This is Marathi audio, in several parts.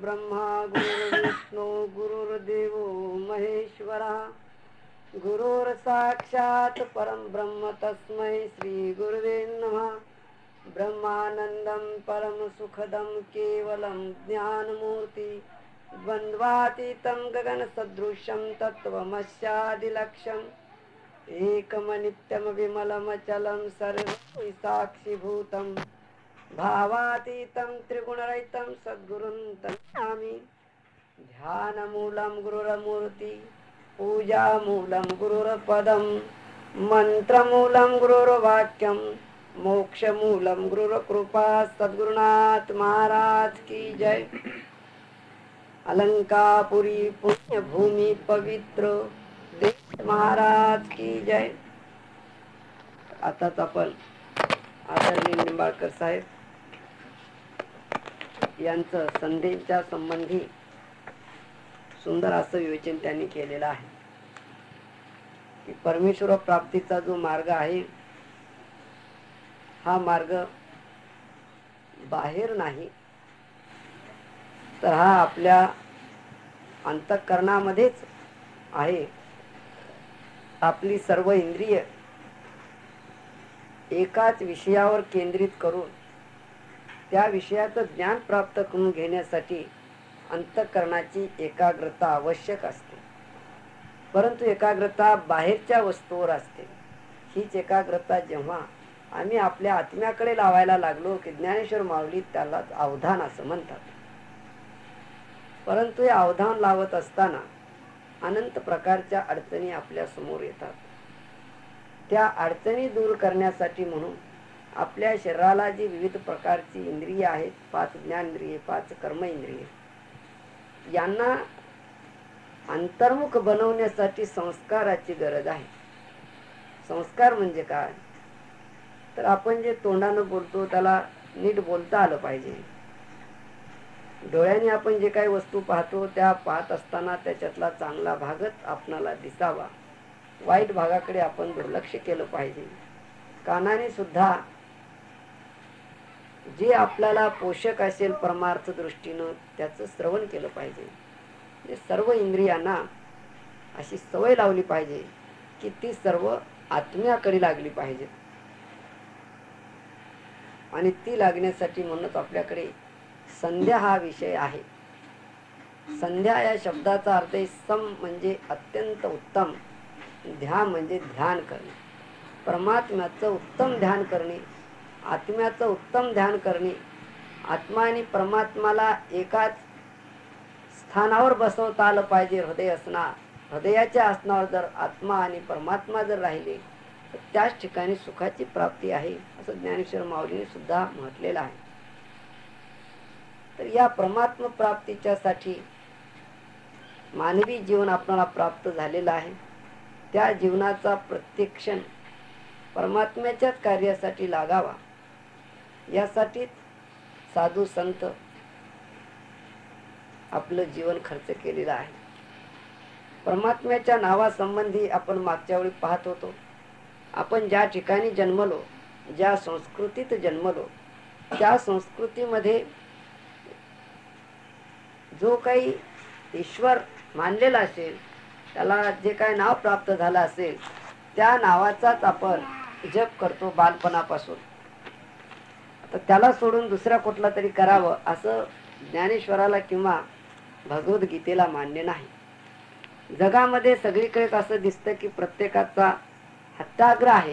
गुरुर्ब्रह्मा गुरुर्विष्णू गुरुर्देवो महेश्वरा गुरुर्साक्षात् परं ब्रह्म तस्मै श्री गुरुवे नमः. ब्रह्मानंदं परम सुखदं केवलं ज्ञानमूर्ति द्वन्द्वातीतं गगनसदृशं तत्त्वमस्यादिलक्ष्यम् एकमनित्यं विमलमचलं सर्वं साक्षिभूतं भावातीतं त्रिगुणरहितं सद्गुरुं तन्नामि. ध्यानमूलं गुरुरमूर्ति पूजामूलं गुरुरपदं मंत्रमूलं गुरुर्वाक्यं मोक्षमूलं गुरुर्कृपा. सद्गुरुनाथ महाराज की जय. अलंकापुरी पुण्यभूमी पवित्र देश महाराज की जय. आताच आपण आदरणीय निंबाळकर साहेब यांचं संधीच्या संबंधी सुंदर असं विवेचन त्यांनी केलेलं आहे की परमेश्वर प्राप्तीचा जो मार्ग आहे हा मार्ग बाहेर नाही तर हा आपल्या अंतःकरणामध्येच आहे. आपली सर्व इंद्रिय एकाच विषयावर केंद्रित करून त्या विषयाचं ज्ञान प्राप्त करून घेण्यासाठी अंतःकरणाची एकाग्रता आवश्यक असते. परंतु एकाग्रता बाहेरच्या वस्तूवर असते. हीच एकाग्रता जेव्हा आम्ही आपल्या आत्म्याकडे लावायला लागलो की ज्ञानेश्वर माऊली त्यालाच अवधान असं म्हणतात. परंतु हे अवधान लावत असताना अनंत प्रकारच्या अडचणी आपल्या समोर येतात. त्या अडचणी दूर करण्यासाठी म्हणून आपल्या शरीराला जी विविध प्रकारची इंद्रिय आहेत, 5 ज्ञानेंद्रिये, 5 कर्मेंद्रिये, यांना अंतर्मुख बनवण्यासाठी संस्काराची गरज आहे. संस्कार म्हणजे काय? तर आपण जे तोंडानं बोलतो त्याला नीट बोलता आलं पाहिजे. डोळ्याने आपण जे काही वस्तू पाहतो त्या पाहत असताना त्याच्यातला चांगला भागच आपणाला दिसावा. वाईट भागाकडे आपण दुर्लक्ष केलं पाहिजे. कानाने सुद्धा जे आपल्याला पोषक असेल परमार्थ दृष्टीनं त्याचं श्रवण केलं पाहिजे. सर्व इंद्रियांना अशी सवय लावली पाहिजे की ती सर्व आत्म्याकडे लागली पाहिजे. आणि ती लागण्यासाठी म्हणूनच आपल्याकडे संध्या हा विषय आहे. संध्या या शब्दाचा अर्थ सम म्हणजे अत्यंत उत्तम, ध्यान म्हणजे ध्यान करणे, परमात्म्याचं उत्तम ध्यान करणे, आत्म्याचं उत्तम ध्यान करणे. आत्मा आणि परमात्माला एकाच स्थानावर बसवता आलं पाहिजे. हृदय असणार, हृदयाच्या आसनावर जर आत्मा आणि परमात्मा जर राहिले तर त्याच ठिकाणी सुखाची प्राप्ती आहे असं ज्ञानेश्वर माऊलीने सुद्धा म्हटलेलं आहे. तर या परमात्मा प्राप्तीच्या साठी मानवी जीवन आपल्याला प्राप्त झालेलं आहे. त्या जीवनाचा प्रत्येक क्षण परमात्म्याच्याच कार्यासाठी लागावा यासाठी साधू संत आपलं जीवन खर्च केलेलं आहे. परमात्म्याच्या नावासंबंधी आपण मागच्या वेळी पाहत होतो. आपण ज्या ठिकाणी जन्मलो, ज्या संस्कृतीत जन्मलो, त्या संस्कृतीमध्ये जो काही ईश्वर मानलेला असेल, त्याला जे काही नाव प्राप्त झालं असेल त्या नावाचाच आपण जप करतो बालपणापासून. तर त्याला सोडून दुसरा कुठला तरी करावं असं ज्ञानेश्वराला किंवा भगवद्गीतेला मान्य नाही. जगामध्ये सगळीकडे असं दिसतं की प्रत्येकाचा हट्टाग्रह आहे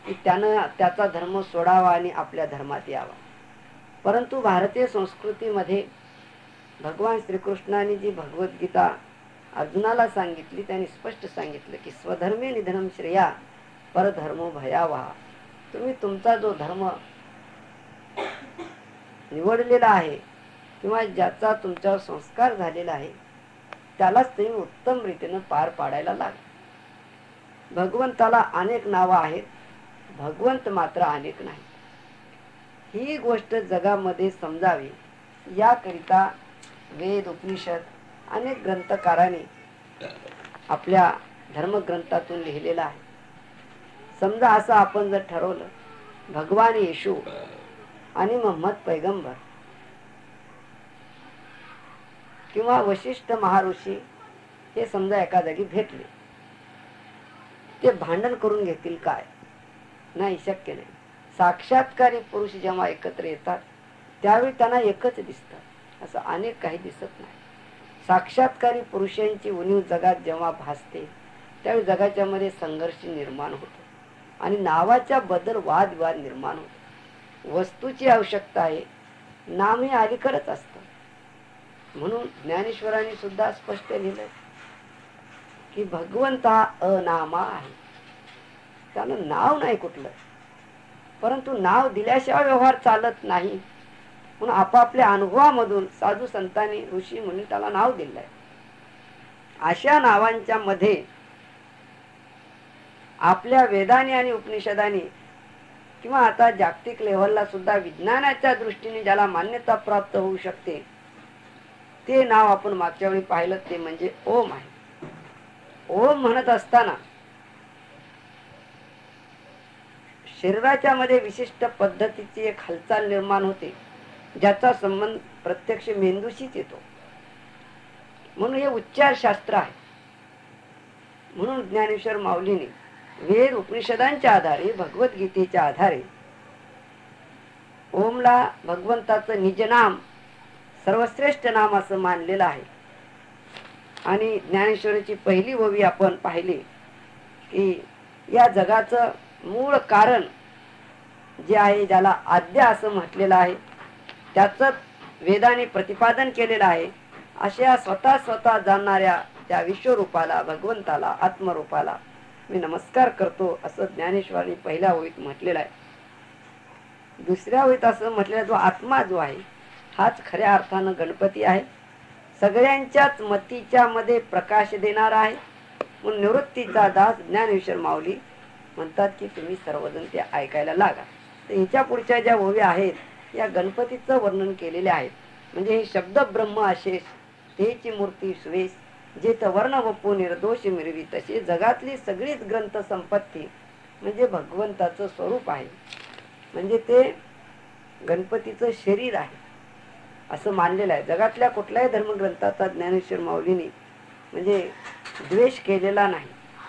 की त्यानं त्याचा धर्म सोडावा आणि आपल्या धर्मात यावा. परंतु भारतीय संस्कृतीमध्ये भगवान श्रीकृष्णाने जी भगवद्गीता अर्जुनाला सांगितली त्यांनी स्पष्ट सांगितलं की स्वधर्मे निधनम श्रेया परधर्मो भयावहा. तुम्ही तुमचा जो धर्म निवडलेला आहे किंवा ज्याचा तुमच्यावर संस्कार झालेला आहे त्यालाच तुम्ही उत्तम रीतीनं पार पाडायला लागा. भगवंताला अनेक नावं आहेत, भगवंत मात्र अनेक नाही. ही गोष्ट जगामध्ये समजावी याकरिता वेद उपनिषद अनेक ग्रंथकारांनी आपल्या धर्मग्रंथातून लिहिलेलं आहे. समजा असं आपण जर ठरवलं भगवान येशू आणि मोहम्मद पैगंबर किंवा वशिष्ठ महर्षी हे समजा एका जागी भेटले, ते भांडण करून घेतील काय? नाही, शक्य नाही. साक्षात्कारी पुरुष जेव्हा एकत्र येतात त्यावेळी त्यांना एकच दिसतात, असं अनेक काही दिसत नाही. साक्षात्कारी पुरुषांची उणीव जगात जेव्हा भासते त्यावेळी जगाच्या मध्ये संघर्ष निर्माण होतो आणि नावाच्या बद्दल वादविवाद निर्माण होतो. वस्तूची आवश्यकता आहे, नाम हे अलीकडच असतं. म्हणून ज्ञानेश्वरांनी सुद्धा स्पष्ट लिहिलंय की भगवंत हा अनामा आहे. त्यानं नाव नाही कुठलं, परंतु नाव दिल्याशिवाय व्यवहार चालत नाही. म्हणून आपापल्या अनुभवामधून साधू संतांनी ऋषी म्हणून त्याला नाव दिलंय. अशा नावांच्या मध्ये आपल्या वेदाने आणि उपनिषदाने किंवा आता जागतिक लेव्हलला सुद्धा विज्ञानाच्या दृष्टीने ज्याला मान्यता प्राप्त होऊ शकते ते नाव आपण मागच्या वेळी पाहिलं, ते म्हणजे ओम आहे. ओम म्हणत असताना शरीराच्या मध्ये विशिष्ट पद्धतीची एक हालचाल निर्माण होते, ज्याचा संबंध प्रत्यक्ष मेंदूशीच येतो. म्हणून हे उच्चार शास्त्र आहे. म्हणून ज्ञानेश्वर माऊलीने वेद उपनिषदांच्या आधारे, भगवद्गीतेच्या आधारे ओमला भगवंताचं निजनाम, सर्वश्रेष्ठ नाम असं मानलेलं आहे. आणि ज्ञानेश्वरीची पहिली ओवी आपण पाहिली की या जगाचं मूळ कारण जे आहे, ज्याला आद्य असं म्हटलेलं आहे, त्याचं वेदाने प्रतिपादन केलेलं आहे. अशा स्वतः जाणणाऱ्या त्या विश्वरूपाला, भगवंताला, आत्मरूपाला मी नमस्कार करतो असं ज्ञानेश्वरांनी पहिल्या ओळीत म्हटलेलं आहे. दुसऱ्या ओळीत असं म्हटलेलं, जो आत्मा जो आहे हाच खऱ्या अर्थानं गणपती आहे. सगळ्यांच्याच मतीच्या मध्ये प्रकाश देणारा आहे. म्हणून निवृत्तीचा दास ज्ञानेश्वर माऊली म्हणतात की तुम्ही सर्वजण ते ऐकायला लागा. तर ह्याच्या पुढच्या ज्या ओवी आहेत या गणपतीचं वर्णन केलेले आहेत. म्हणजे हे शब्द ब्रह्म अशेष, तेची मूर्ती सुवेश, जे वर्ण वपू निर्दोष मिरवी, तशी जगातली सगळीच ग्रंथ संपत्ती म्हणजे भगवंताचं स्वरूप आहे. म्हणजे ते गणपतीचं शरीर आहे असं मानलेलं आहे. जगातल्या कुठल्याही धर्मग्रंथाचा ज्ञानेश्वर माऊलीने म्हणजे द्वेष केलेला नाही.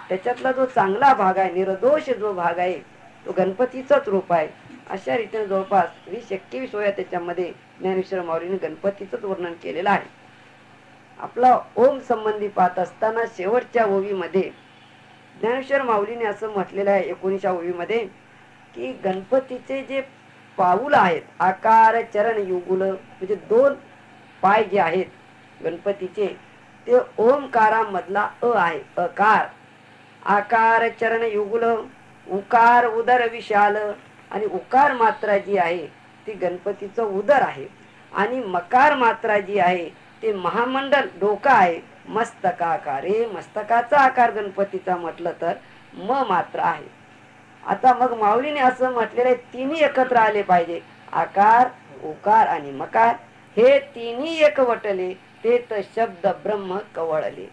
त्याच्यातला जो चांगला भाग आहे, निर्दोष जो भाग आहे, तो गणपतीचंच रूप आहे. अशा रीतीने जवळपास 20-21 वया त्याच्यामध्ये ज्ञानेश्वर माऊलीने गणपतीचंच वर्णन केलेलं आहे. आपला ओम संबंधी पाहत असताना शेवटच्या ओवीमध्ये ज्ञानेश्वर माऊलीने असं म्हटलेलं आहे 19व्या ओवीमध्ये की गणपतीचे जे पाऊल आहेत, आकार चरण युगुल, म्हणजे 2 पाय जे आहेत गणपतीचे ते ओमकारामधला अ आहे, अकार. आकार चरण युगुल, उकार उदर विशाल, आणि उकार मात्रा जी आहे ती गणपतीचं उदर आहे. आणि मकार मात्रा जी आहे ते महामंडल डोका आहे. मस्तकाकारे, मस्तकाचा आकार गणपतीचा म्हटलं तर म मात्रा आहे. आता मग माऊलीने असं म्हटलेलं आहे तिन्ही एकत्र आले पाहिजे. आकार, उकार आणि मकार हे तिन्ही एकवटले ते तर शब्द ब्रह्म कवळले.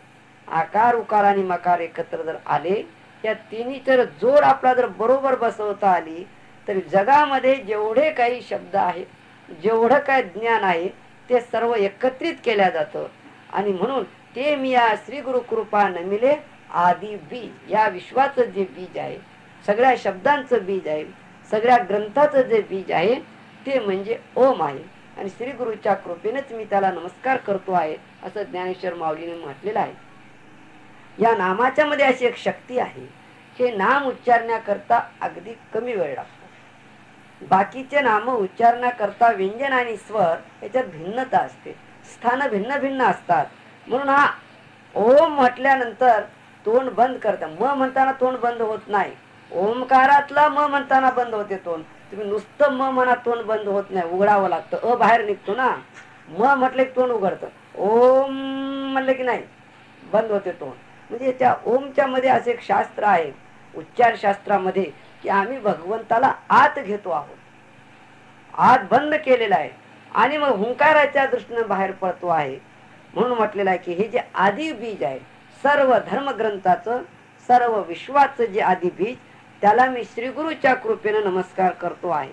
आकार, उकार आणि मकार एकत्र जर आले, या तिन्ही जर जोड आपला जर बरोबर बसवता आली तर जगामध्ये जेवढे काही शब्द आहेत, जेवढं काय ज्ञान आहे ते सर्व एकत्रित केल्या जातं. आणि म्हणून ते मी या श्री गुरु कृपा नमिले आदी बीज, या विश्वाचं जे बीज आहे, सगळ्या शब्दांचं बीज आहे, सगळ्या ग्रंथाचं जे बीज आहे ते म्हणजे ओम आहे. आणि श्री गुरुच्या कृपेनेच मी त्याला नमस्कार करतो आहे असं ज्ञानेश्वर माऊलीने म्हटलेलं आहे. या नामाच्या मध्ये अशी एक शक्ती आहे, हे नाम उच्चारण्याकरता अगदी कमी वेळ लागतो. बाकीचे नाम उच्चारण्याकरता व्यंजन आणि स्वर याच्यात भिन्नता असते, स्थान भिन्न भिन्न असतात. म्हणून हा ओम म्हटल्यानंतर तोंड बंद करता, म म्हणताना तोंड बंद होत नाही. ओमकारातला म म्हणताना बंद होते तोंड. तुम्ही नुसतं म म्हणा तोंड बंद होत नाही, उघडावं लागतं. अ बाहेर निघतो ना, म म्हटलं की तोंड उघडतं. ओम म्हणलं की नाही, बंद होते तोंड. म्हणजे त्या ओमच्या मध्ये असे एक शास्त्र आहे उच्चार शास्त्रामध्ये की आम्ही भगवंताला आत घेतो आहोत, आत बंद केलेला आहे आणि मग हुंकाराच्या दृष्टीने बाहेर पडतो आहे. म्हणून म्हटलेलं आहे की हे जे आदी बीज आहे सर्व धर्मग्रंथाचं, सर्व विश्वाचं जे आदी बीज, त्याला मी श्री गुरुच्या कृपेने नमस्कार करतो आहे.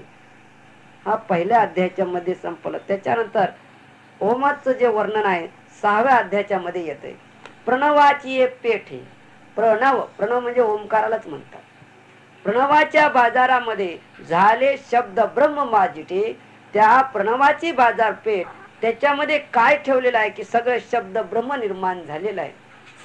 हा पहिल्या अध्यायाच्या मध्ये संपलं. त्याच्यानंतर ओमाचं जे वर्णन आहे 6व्या अध्यायाच्या मध्ये येते. प्रणवाची पेठ हे प्रणव, प्रणव म्हणजे ओंकारालाच म्हणतात. प्रणवाच्या बाजारामध्ये झाले शब्द ब्रह्म माजिटे, त्या प्रणवाची बाजारपेठ त्याच्यामध्ये काय ठेवलेलं आहे की सगळे शब्द ब्रह्म निर्माण झालेलं आहे.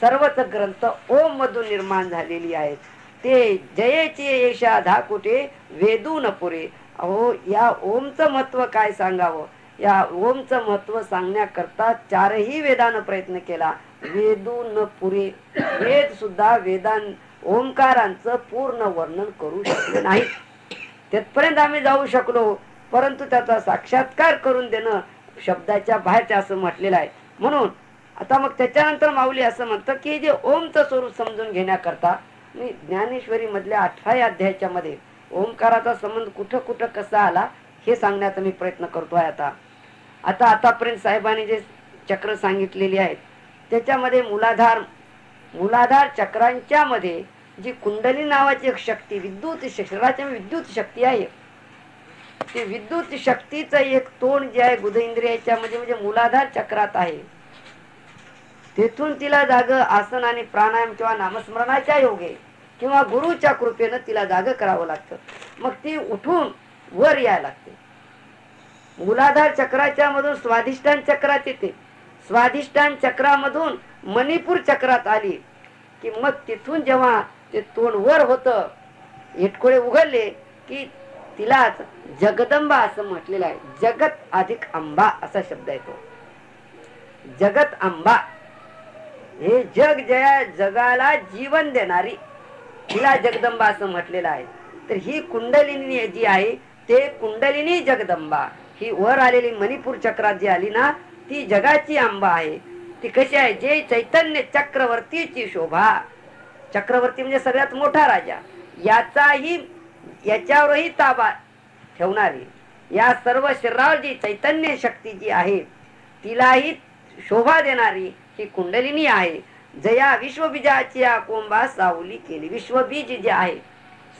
सर्वच ग्रंथ ओम मधून निर्माण झालेली आहेत. ते जयेचे येशा धाकुटे वेदू न पुरे. अहो या ओमचं महत्व काय सांगावं. या ओमचं महत्व सांगण्याकरता 4ही वेदानं प्रयत्न केला, वेदू न पुरे. वेद सुद्धा ओंकारांचं पूर्ण वर्णन करू शकले नाही. तिथपर्यंत आम्ही जाऊ शकलो, परंतु त्याचा साक्षात्कार करून देणं शब्दाच्या बाहेरच्या असं म्हटलेलं आहे. म्हणून आता मग त्याच्यानंतर माऊली असं म्हणतं की जे ओमचं स्वरूप समजून घेण्याकरता मी ज्ञानेश्वरी मधल्या 18व्या अध्यायाच्या मध्ये ओंकाराचा संबंध कुठं कुठं कसा आला हे सांगण्याचा मी प्रयत्न करतोय. आतापर्यंत साहेबांनी जे चक्र सांगितलेली आहेत त्याच्यामध्ये मूलाधार चक्रांच्या मध्ये जी कुंडली नावाची एक शक्ती, विद्युत शरीराच्या विद्युत शक्ती आहे, ते विद्युत शक्तीचं एक तोंड जे आहे गुद इंद्रियाच्या मध्ये म्हणजे मूलाधार चक्रात आहे. तेथून तिला जाग आसन आणि प्राणायाम किंवा नामस्मरणाच्या योगे किंवा गुरुच्या कृपेनं तिला जाग करावं लागतं. मग ती उठून वर यायला लागते. मूलाधार चक्राच्या मधून स्वाधिष्ठान चक्रात येते. स्वाधिष्ठान चक्रामधून मणिपूर चक्रात आली की मग तिथून जेव्हा ते तोंड वर होतं, हेटकोळे उघडले की तिलाच जगदंबा असं म्हटलेलं आहे. जगत अधिक अंबा असा शब्द येतो. जगत अंबा हे जगाला जीवन देणारी, तिला जगदंबा असं म्हटलेलं आहे. तर ही कुंडलिनी जी आहे ते कुंडलिनी जगदंबा, ही वर आलेली मणिपूर चक्रात जी आली ना ती जगाची अंबा आहे. ती कशी आहे, जे चैतन्य चक्रवर्तीची शोभा. चक्रवर्ती म्हणजे सगळ्यात मोठा राजा, याच्यावरही ताबा ठेवणारी, या सर्व शरीरावर जी चैतन्य शक्ती जी आहे तिलाही शोभा देणारी ही कुंडलिनी आहे. जया विश्वबीजाची कोंबा सावली केली. विश्वबीज जे आहे,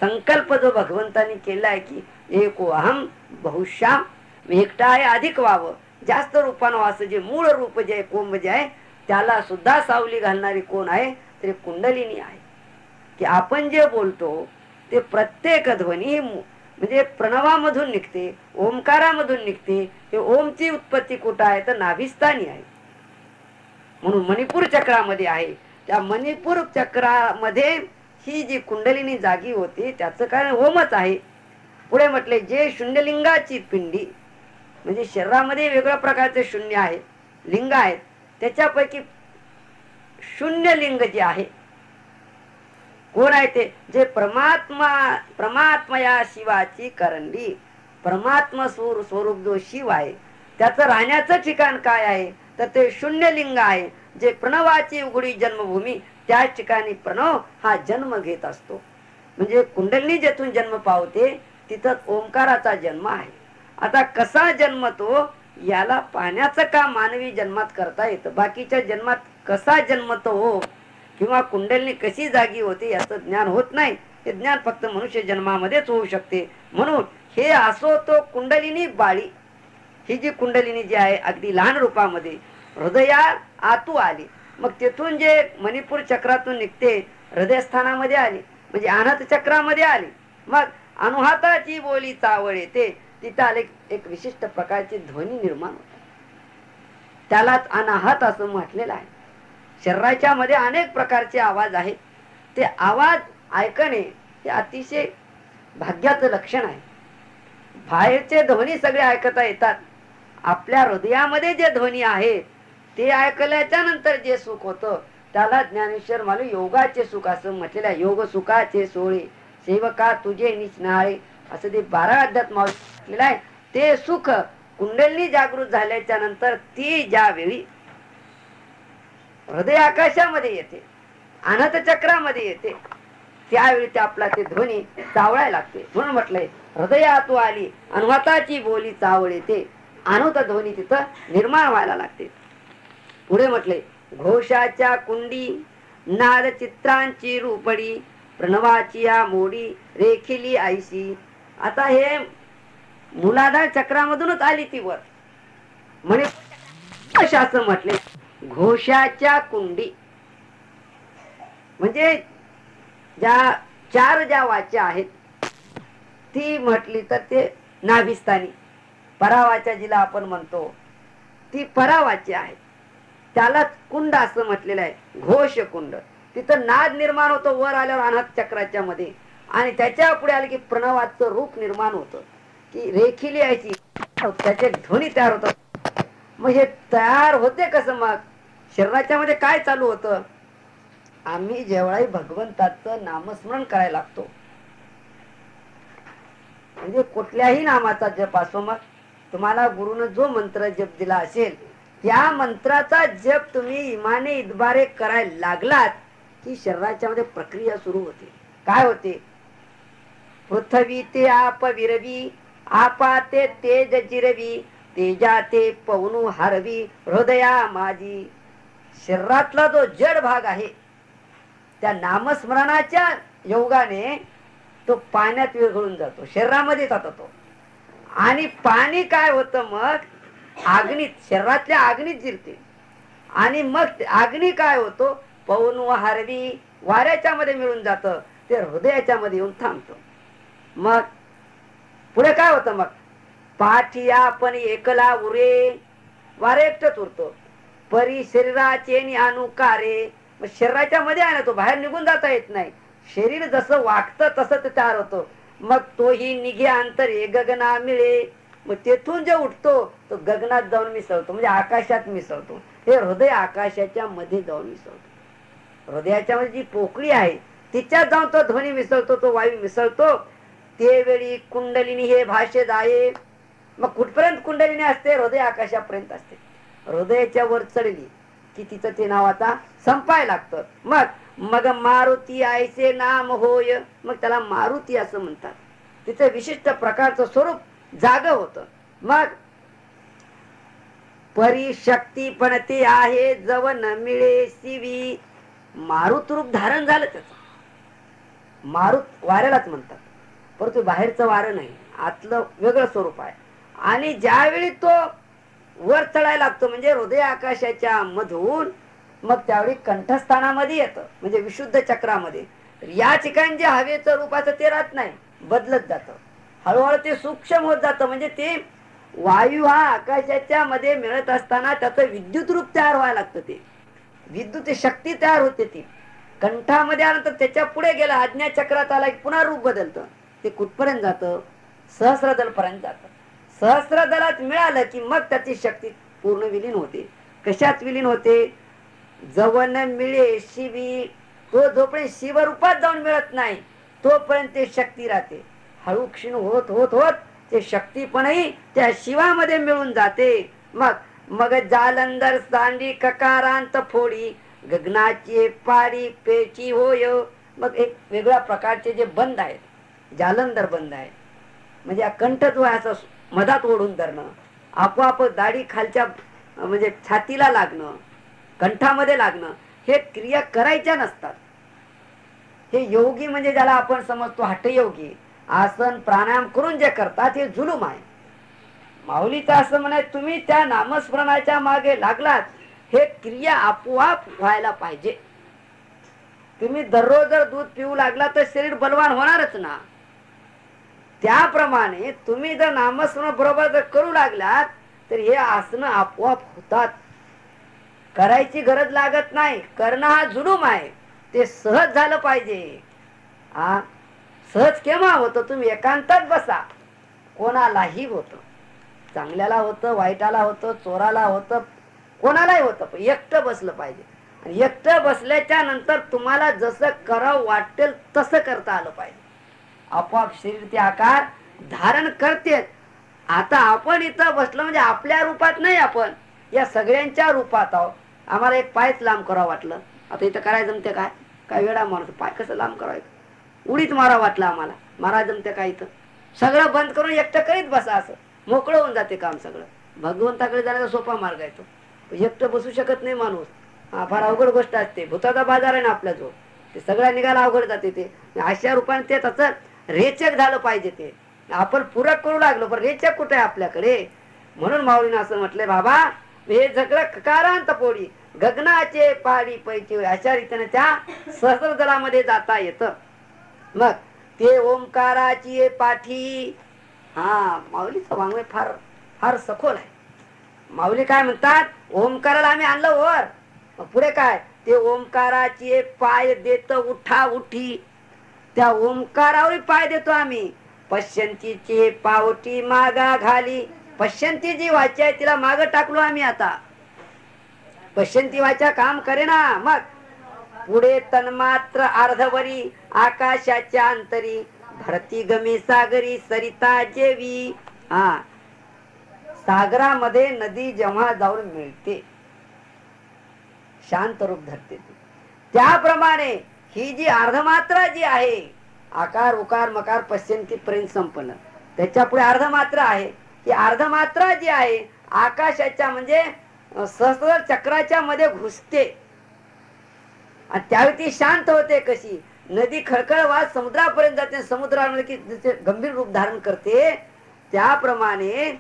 संकल्प जो भगवंतानी केलाय की एको अहम बहुश्याम, एकटा आहे अधिक व्हावं, जास्त रूपानं असं जे मूळ रूप जे आहे, कोंब जे आहे त्याला सुद्धा सावली घालणारी कोण आहे तर कुंडलिनी आहे. की आपण जे बोलतो ते प्रत्येक ध्वनी म्हणजे प्रणवामधून निघते, ओंकारामधून निघते. हे ओमची उत्पत्ती कुठं आहे तर नाभिस्थानी आहे, म्हणून मणिपूर चक्रामध्ये आहे. त्या मणिपूर चक्रामध्ये ही जी कुंडलिनी जागी होती त्याचं कारण ओमच आहे. पुढे म्हटले जे शून्यलिंगाची पिंडी, म्हणजे शरीरामध्ये वेगळ्या प्रकारचे शून्य आहे, लिंग आहेत, त्याच्यापैकी शून्यलिंग जे आहे कोण आहे ते जे परमात्मा या शिवाची करंडी. परमात्मा स्वरूप जो शिव आहे त्याचं राहण्याचं ठिकाण काय आहे तर ते शून्यलिंग आहे. जे प्रणवाची उघडी जन्मभूमी, त्या ठिकाणी प्रणव हा जन्म घेत असतो. म्हणजे कुंडलिनी जेथून जन्म पावते तिथं ओंकाराचा जन्म आहे. आता कसा जन्मतो याला पाहण्याचं काम मानवी जन्मात करता येतं. बाकीच्या जन्मात कसा जन्मतो हो किंवा कुंडलिनी कशी जागी होते याचं ज्ञान होत नाही. हे ज्ञान फक्त मनुष्य जन्मामध्येच होऊ शकते. म्हणून हे असो तो कुंडलिनी बाळी, ही जी कुंडलिनी जी आहे अगदी लहान रूपामध्ये हृदया आतू आली. मग तेथून जे मणिपूर चक्रातून निघते हृदयस्थानामध्ये आली, म्हणजे अनाहत चक्रामध्ये आली. मग अनुहाताची बोली चावळ येते, तिथं आले एक विशिष्ट प्रकारची ध्वनी निर्माण होते, त्यालाच अनाहत असं म्हटलेलं आहे. शरीराच्या मध्ये अनेक प्रकारचे आवाज आहेत. ते आवाज ऐकणे हे अतिशय भाग्याचं लक्षण आहे. बाहेरचे ध्वनी सगळे ऐकता येतात, आपल्या हृदयामध्ये जे ध्वनी आहेत ते ऐकल्याच्या नंतर जे सुख होतं त्याला ज्ञानेश्वर मालू योगाचे सुख असं म्हटलेलं आहे. योग सुखाचे सोळे सेवका तुझे निचनाळे असं ते 12 अध्यात्म म्हटलेलं आहे. ते सुख कुंडलिनी जागृत झाल्याच्या नंतर ती ज्यावेळी हृदय आकाशामध्ये येते, अनंत चक्रामध्ये येते, त्यावेळी ते आपला ते ध्वनी चावळायला लागते. म्हणून म्हटलंय हृदयातू आली अनुहाताची बोली चावळ येते, अनुत ध्वनी तिथं निर्माण व्हायला लागते. पुढे म्हटले घोषाच्या कुंडी नाद चित्रांची रूपडी प्रणवाची या मोडी रेखिली आईशी. आता हे मूलाधार चक्रामधूनच आली ती वर, म्हणे असं म्हटले घोषाच्या कुंडी म्हणजे ज्या वाचा आहेत ती म्हटली तर ते नाभिस्थानी परावाच्या जिला आपण म्हणतो ती परावाची आहे. त्याला कुंड असं म्हटलेलं आहे, घोष कुंड. तिथं नाद निर्माण होतो वर आल्यावर अनाहत चक्राच्या मध्ये, आणि त्याच्या पुढे आले की प्रणवाचं रूप निर्माण होतं, की रेखीली यायची, त्याचे ध्वनी तयार होतात. मग हे तयार होते कसं? मग शरीराच्या मध्ये काय चालू होतं? आम्ही जेव्हाही भगवंताचं नामस्मरण करायला लागतो, म्हणजे कुठल्याही नामाचा जप असो, मग तुम्हाला गुरुनं जो मंत्र जप दिला असेल त्या मंत्राचा जप तुम्ही इमाने इतबारे करायला लागलात की शरीराच्या मध्ये प्रक्रिया सुरू होते. काय होते? पृथ्वी ते आप विरवी, आपा ते तेज जिरवी, तेजा ते पवनु हरवी, हृदया माझी. शरीरातला जो जड भाग आहे त्या नामस्मरणाच्या योगाने तो पाण्यात विरघळून जातो, शरीरामध्ये जातो तो. आणि पाणी काय होतं? मग अग्नीत, शरीरातल्या अग्नीत जिरते. आणि मग अग्नी काय होतो? पवन व हरवी, वाऱ्याच्या मध्ये मिळून जातं, ते हृदयाच्या मध्ये येऊन थांबतं. मग पुढे काय होतं? मग पाठिया आपण एकला उरे, वारे एकटंच उरतो. परी शरीराचे अनुकारे, मग शरीराच्या मध्ये आहे ना, तो बाहेर निघून जाता येत नाही. शरीर जसं वागतं तसं ते तयार होतो. मग तोही निघे अंतरे गगना मिळे, मग तेथून जे उठतो तो गगनात जाऊन मिसळतो, म्हणजे आकाशात मिसळतो. हे हृदय आकाशाच्या मध्ये जाऊन मिसळतो. हृदयाच्या मध्ये जी पोकळी आहे तिच्यात जाऊन तो ध्वनी मिसळतो, तो वायू मिसळतो. ते वेळी कुंडलिनी हे भाष्य जाये. मग कुठपर्यंत कुंडलिनी असते? हृदय आकाशापर्यंत असते. हृदयाच्या वर चढली की तिचं ते नाव आता संपायला लागतं. मग मारुती आयचे नाम होय, मग त्याला मारुती असं म्हणतात. तिचं विशिष्ट प्रकारचं स्वरूप जाग होत. मग परिशक्ती पण ते आहे जव न मिळे शिवी, मारुत रूप धारण झालं त्याचं. मारुत वाऱ्यालाच म्हणतात, परंतु बाहेरचं वारं नाही, आतलं वेगळं स्वरूप आहे. आणि ज्यावेळी तो वर चढायला लागतो म्हणजे हृदय आकाशाच्या मधून, मग त्यावेळी कंठस्थानामध्ये येतं, म्हणजे विशुद्ध चक्रामध्ये. या ठिकाणी जे हवेचं रूपाचं ते राहत नाही, बदलत जातं. हळूहळू ते सूक्ष्म होत जातं. म्हणजे ते वायू हा आकाशाच्या मध्ये मिळत असताना त्याचं विद्युत रूप तयार व्हायला लागतं. ते विद्युत शक्ती तयार होते. ती कंठामध्ये आल्यानंतर त्याच्या पुढे गेला, आज्ञा चक्रात आला की पुन्हा रूप बदलतं. ते कुठपर्यंत जातं? सहस्रदल पर्यंत जातं. सहस्रदलात मिळालं की मग त्याची शक्ती पूर्ण विलीन होते. कशात विलीन होते? जवन मिळे शिवी, तो जोपर्यंत शिवरूपात जाऊन मिळत नाही तोपर्यंत ते शक्ती राहते. हळू क्षीण होत होत होत ते शक्तीपणही त्या शिवामध्ये मिळून जाते. मग जालंधर सांडी ककारांत फोडी, गगनाची पाडी पेची होय. मग एक वेगळ्या प्रकारचे जे बंद आहेत, जालंधर बंद आहे, म्हणजे कंठ जो आहे असं मधात ओढून धरणं, आपोआप दाढी खालच्या म्हणजे छातीला लागणं, कंठामध्ये लागणं, हे क्रिया करायच्या नसतात. हे योगी म्हणजे ज्याला आपण समजतो हठयोगी, आसन प्राणायाम करून जे करतात हे जुलूम आहे. माऊलीचं असं म्हणाय, तुम्ही त्या नामस्मरणाच्या मागे लागलात, हे क्रिया आपोआप व्हायला पाहिजे. तुम्ही दररोज जर दूध पिऊ लागला तर शरीर बलवान होणारच ना. त्याप्रमाणे तुम्ही जर नामस्मरण बरोबर जर करू लागलात तर हे आसनं आपोआप होतात. करायची गरज लागत नाही. करणं हा जुलूम आहे. ते सहज झालं पाहिजे. सहज केव्हा होतं? तुम्ही एकांतात बसा. कोणालाही होतं, चांगल्याला होतं, वाईटाला होतं, चोराला होतं, कोणालाही होतं, पण एकटं बसलं पाहिजे. आणि एकटं बसल्याच्या नंतर तुम्हाला जसं करावं वाटेल तसं करता आलं पाहिजे. आपोआप शरीर ते आकार धारण करते. आता आपण इथं बसलो म्हणजे आपल्या रूपात नाही, आपण या सगळ्यांच्या रूपात आहोत. आम्हाला एक पायच लांब करावं वाटलं, आता इथं करायचं जमते काय? काय वेळा माणूस पाय कसं लांब करायचं? उडीत मारा वाटलं आम्हाला, मारा जमते काय? इथं सगळं बंद करून एकटं करीत बसा, असं मोकळं होऊन जाते काम सगळं. भगवंताकडे जाण्याचा सोपा मार्ग आहे तो. एकटं बसू शकत नाही माणूस, फार अवघड गोष्ट असते. भूताचा बाजार आहे ना आपल्या जो, ते सगळ्या निघायला अवघड जाते. ते अशा रूपाने ते त्याचं रेचक झालं पाहिजे. ते आपण पूरक करू लागलो पण रेचक कुठे आहे आपल्याकडे? म्हणून माऊलीनं असं म्हटलंय, बाबा हे सगळं ककारांत पोळी, गगनाचे पाडी पैकी अशा रीतीने त्या सहस्रदलामध्ये जाता येतं. मग ते ओंकाराची पाठी. हा, माऊलीचं वाङ्मय फार फार सखोल आहे. माऊली काय म्हणतात, ओंकाराला आम्ही आणलं वर, मग पुढे काय, ते ओंकाराची पाय देत उठा उठी. त्या ओंकारावर पाय देतो आम्ही. पश्यंतीची पावटी मागा घाली. पश्यंती जी वाचा आहे तिला माग टाकलो आम्ही. आता पश्यंती वाचा काम करे ना. मग पुढे तन्मात्र अर्धवरी आकाशाच्या अंतरी भरती गमे सागरी सरिता जेवी. हा, सागरामध्ये नदी जेव्हा जाऊन मिळते शांत रूप धरते, त्याप्रमाणे ही जी अर्धमात्रा जी आहे, आकार उकार मकार पश्यंती पर्यंत संपन्न, त्याच्या पुढे अर्धमात्रा आहे. ही अर्धमात्रा जी आहे आकाशाच्या म्हणजे सहस्र चक्राच्या मध्ये घुसते आणि त्यावेळी ती शांत होते. कशी नदी खळखळवाद समुद्रापर्यंत जाते, समुद्रामध्ये की गंभीर रूप धारण करते, त्याप्रमाणे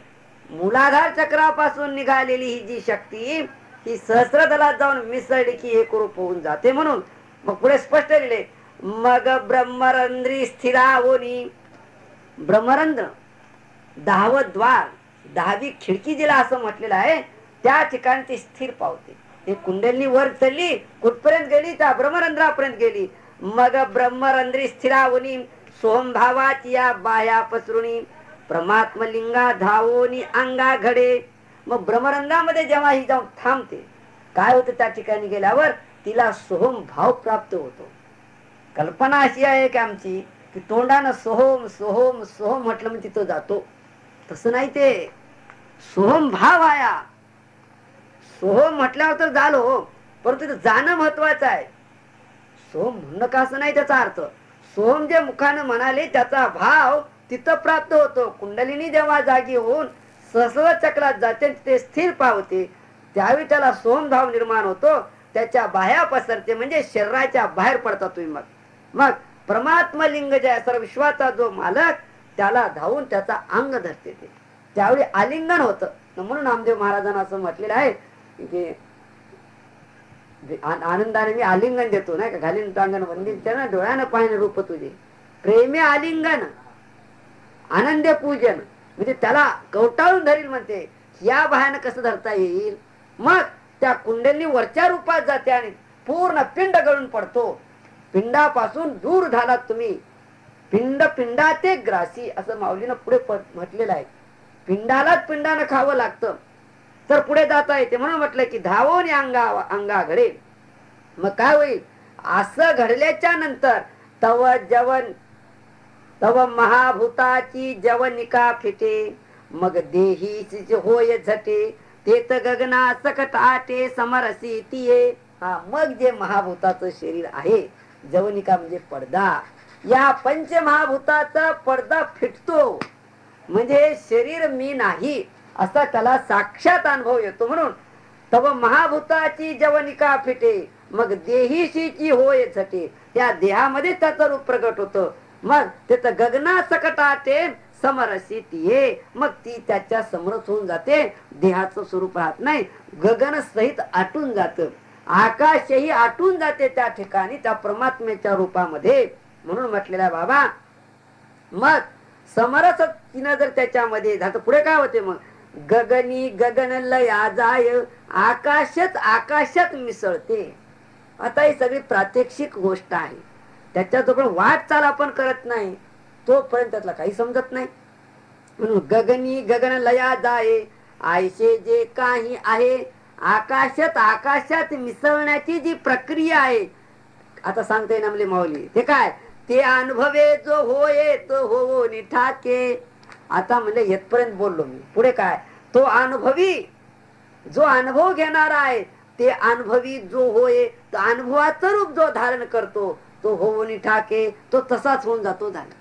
मूलाधार चक्रापासून निघालेली ही जी शक्ती ही सहस्रदलात जाऊन मिसळली की एक रूप होऊन जाते. म्हणून मग पुढे स्पष्ट लिहिले, मग ब्रह्मरंध्री स्थिरावोनी. ब्रह्मरंध्र 10वं द्वार, 10वी खिडकी जिला असं म्हटलेलं आहे, त्या ठिकाणी ती स्थिर पावते. ते कुंडली वर चढली, कुठपर्यंत गेली, त्या ब्रह्मरंध्रापर्यंत गेली. मग ब्रह्मरंध्री स्थिरावोनी सोमभावात या बाह्या पसरुणी परमात्मलिंगा धावोनी अंगा घडे. मग ब्रह्मरंध्रामध्ये जेव्हा ही जाऊन थांबते, काय होतं त्या ठिकाणी गेल्यावर तिला सोहम भाव प्राप्त होतो. कल्पना अशी आहे की आमची की तोंडानं सोहम सोहम सोहम म्हटलं म्हणजे तिथं जातो, तसं नाही. ते सोहम भाव आया, सोहम म्हटल्यावर तर झालो, परंतु तिथं जाणं महत्वाचं आहे. सोहम म्हणणं का असं नाही त्याचा अर्थ. सोहम जे मुखानं म्हणाले त्याचा भाव तिथं प्राप्त होतो. कुंडलिनी जेव्हा जागी होऊन सहस्र चक्रात जाते, ते स्थिर पावते, त्यावेळी त्याला सोहम भाव निर्माण होतो. त्याच्या बाह्या पसरते म्हणजे शरीराच्या बाहेर पडता तुम्ही. मग परमात्मा लिंग जे सर्व विश्वाचा जो मालक त्याला धावून त्याचा अंग धरते, ते त्यावेळी आलिंगन होतं. म्हणून नामदेव महाराजांना असं म्हटलेलं आहे की आनंदाने मी आलिंगन देतो, नाही का, घालीन टांगण वंदिन त्यांना डोळ्यानं पाहिणे रूप तुझे प्रेमे आलिंगन आनंदे पूजन. म्हणजे त्याला कवटाळून धरील म्हणते. या बाह्यानं कसं धरता येईल. मग त्या कुंडली वरच्या रूपात जाते आणि पूर्ण पिंड गळून पडतो. पिंडापासून दूर झालात तुम्ही, पिंड पिंडाते ग्रासी असं माऊलीनं पुढे म्हटलेलं आहे. पिंडालाच पिंडानं खावं लागतं तर पुढे जाता येते. म्हणून म्हटलं की धावोनी अंगा घडे. मग काय होईल, असं घडल्याच्या नंतर तव जवन तव महाभूताची जवनिका फिटे. मग देही होय झटे तेत गगना सकट आटे समरसी तिये. हा, मग जे महाभूताचं शरीर आहे, जवनिका म्हणजे पडदा, या पंचमहाभूताचा पडदा फिटतो. म्हणजे शरीर मी नाही असा त्याला साक्षात अनुभव येतो. म्हणून तव महाभूताची जवनिका फिटे मग देहीशीची होय झटे. त्या देहामध्ये त्याचं रूप प्रगट होतं. मग तिथं गगना सकटाटे समरसी तिये. मग ती त्याच्या समरस होऊन जाते. देहाचं स्वरूप राहत नाही, गगन सहित आटून जात, आकाशही आटून जाते त्या ठिकाणी त्या परमात्म्याच्या रूपामध्ये. म्हणून म्हटलेला बाबा, मग समरस तिनं जर त्याच्यामध्ये झालं पुढे काय होते, मग गगनी गगन लया जाय आकाशच आकाशात मिसळते. आता ही सगळी प्रात्यक्षिक गोष्ट आहे, त्याच्याजवळ वाटचाल आपण करत नाही तोपर्यंत त्यातला काही समजत नाही. म्हणून गगनी गगन लया जाय आयशे जे काही आहे आकाशात आकाशात मिसळण्याची जी प्रक्रिया आहे, आता सांगता येईल आपली माऊली, ते काय, ते अनुभवे जो होय तो हो निठाके. आता म्हणजे येतपर्यंत बोललो मी, पुढे काय, तो अनुभवी जो अनुभव घेणारा आहे, ते अनुभवी जो होय तो अनुभवाचं रूप जो धारण करतो तो हो निठाके, तो तसाच होऊन जातो. झाला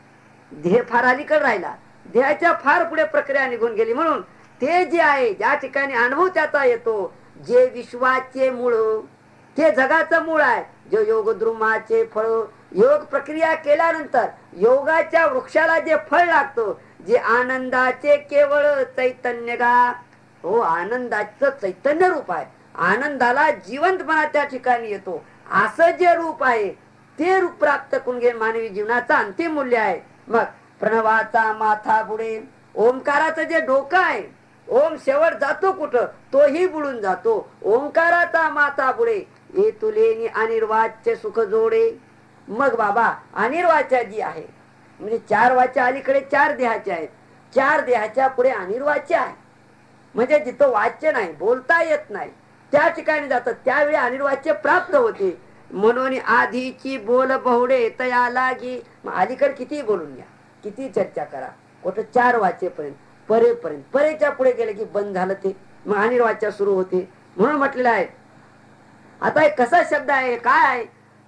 देह फार अलीकडे राहिला, देहाच्या फार पुढे प्रक्रिया निघून गेली. म्हणून ते जे आहे ज्या ठिकाणी अनुभव त्याचा येतो, जे विश्वाचे मूळ ते जगाचं मूळ आहे, जे योग द्रुमाचे फळ, योग प्रक्रिया केल्यानंतर योगाच्या वृक्षाला जे फळ लागतो, जे आनंदाचे केवळ चैतन्य गा, हो आनंदाचं चैतन्य रूप आहे. आनंदाला जिवंतपणा त्या ठिकाणी येतो. असं जे रूप आहे ते रूप प्राप्त करून घे मानवी जीवनाचा अंतिम मूल्य आहे. मग प्रणवाचा माथा पुढे, ओंकाराचं जे डोकं आहे, ओम शेवट जातो कुठं, तोही बुडून जातो. ओंकाराचा माथा पुढे, ये तुलेनी अनिर्वाच्य सुख जोडे. मग बाबा अनिर्वाच्या जी आहे, म्हणजे 4 वाच्या अलीकडे 4 देहाचे आहेत. 4 देहाच्या पुढे अनिर्वाच्य आहे, म्हणजे जिथं वाच्य नाही, बोलता येत नाही, त्या ठिकाणी जातात. त्यावेळी अनिर्वाच्य प्राप्त होते. म्हणून आधीची बोल बहुडे तया लागी. मग अलीकडे किती बोलून घ्या, किती चर्चा करा, कुठं 4 वाचेपर्यंत, परेपर्यंत. परेच्या पुढे गेले की बंद झालं ते, मग अनिर्वाच्य सुरू होते. म्हणून म्हटलेलं आहे. आता एक कसा शब्द आहे, काय आहे,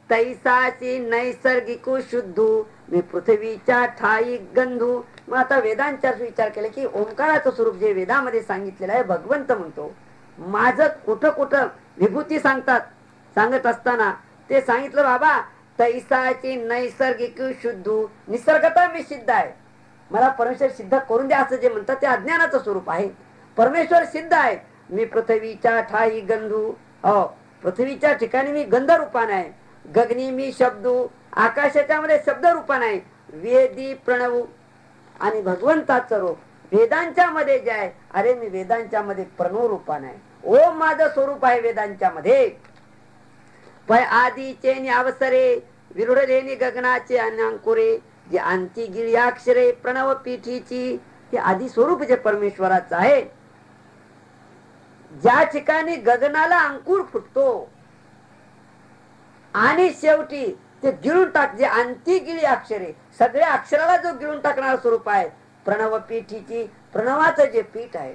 तैसाची नैसर्गिक शुद्धू मी पृथ्वीच्या ठाई गंधू. मग आता वेदांचा विचार केला की ओंकाराचं स्वरूप जे वेदामध्ये सांगितलेलं आहे, भगवंत म्हणतो माझं कुठं कुठं विभूती सांगत असताना ते सांगितलं बाबा, तैसाची नैसर्गिक शुद्धू, निसर्गता मी सिद्ध आहे, मला परमेश्वर सिद्ध करून द्या असं जे म्हणतात ते अज्ञानाचं स्वरूप आहे. परमेश्वर सिद्ध आहे. मी पृथ्वीच्या ठाई गंधू, हो पृथ्वीच्या ठिकाणी मी गंध रूपाने आहे. गगनी मी शब्दू, आकाशाच्या मध्ये शब्द रूपाने आहे. वेदी प्रणव, आणि भगवंताचं रूप वेदांच्या मध्ये जे आहे, अरे मी वेदांच्या मध्ये प्रणव रूपाने आहे. ओम माझं स्वरूप आहे वेदांच्या मध्ये. पै आदीचे अवसरे विरुढलेनी गगनाचे अंकुरे, जे अंती गिर्याक्षरे प्रणव पीठीची, हे आदी स्वरूप जे परमेश्वराचं आहे. ज्या ठिकाणी गगनाला अंकुर फुटतो आणि शेवटी ते गिळून टाक, जे अंती गिळी अक्षरे, सगळ्या अक्षराला जो गिळून टाकणारा स्वरूप आहे. प्रणव पीठीची, प्रणवाचं जे पीठ आहे,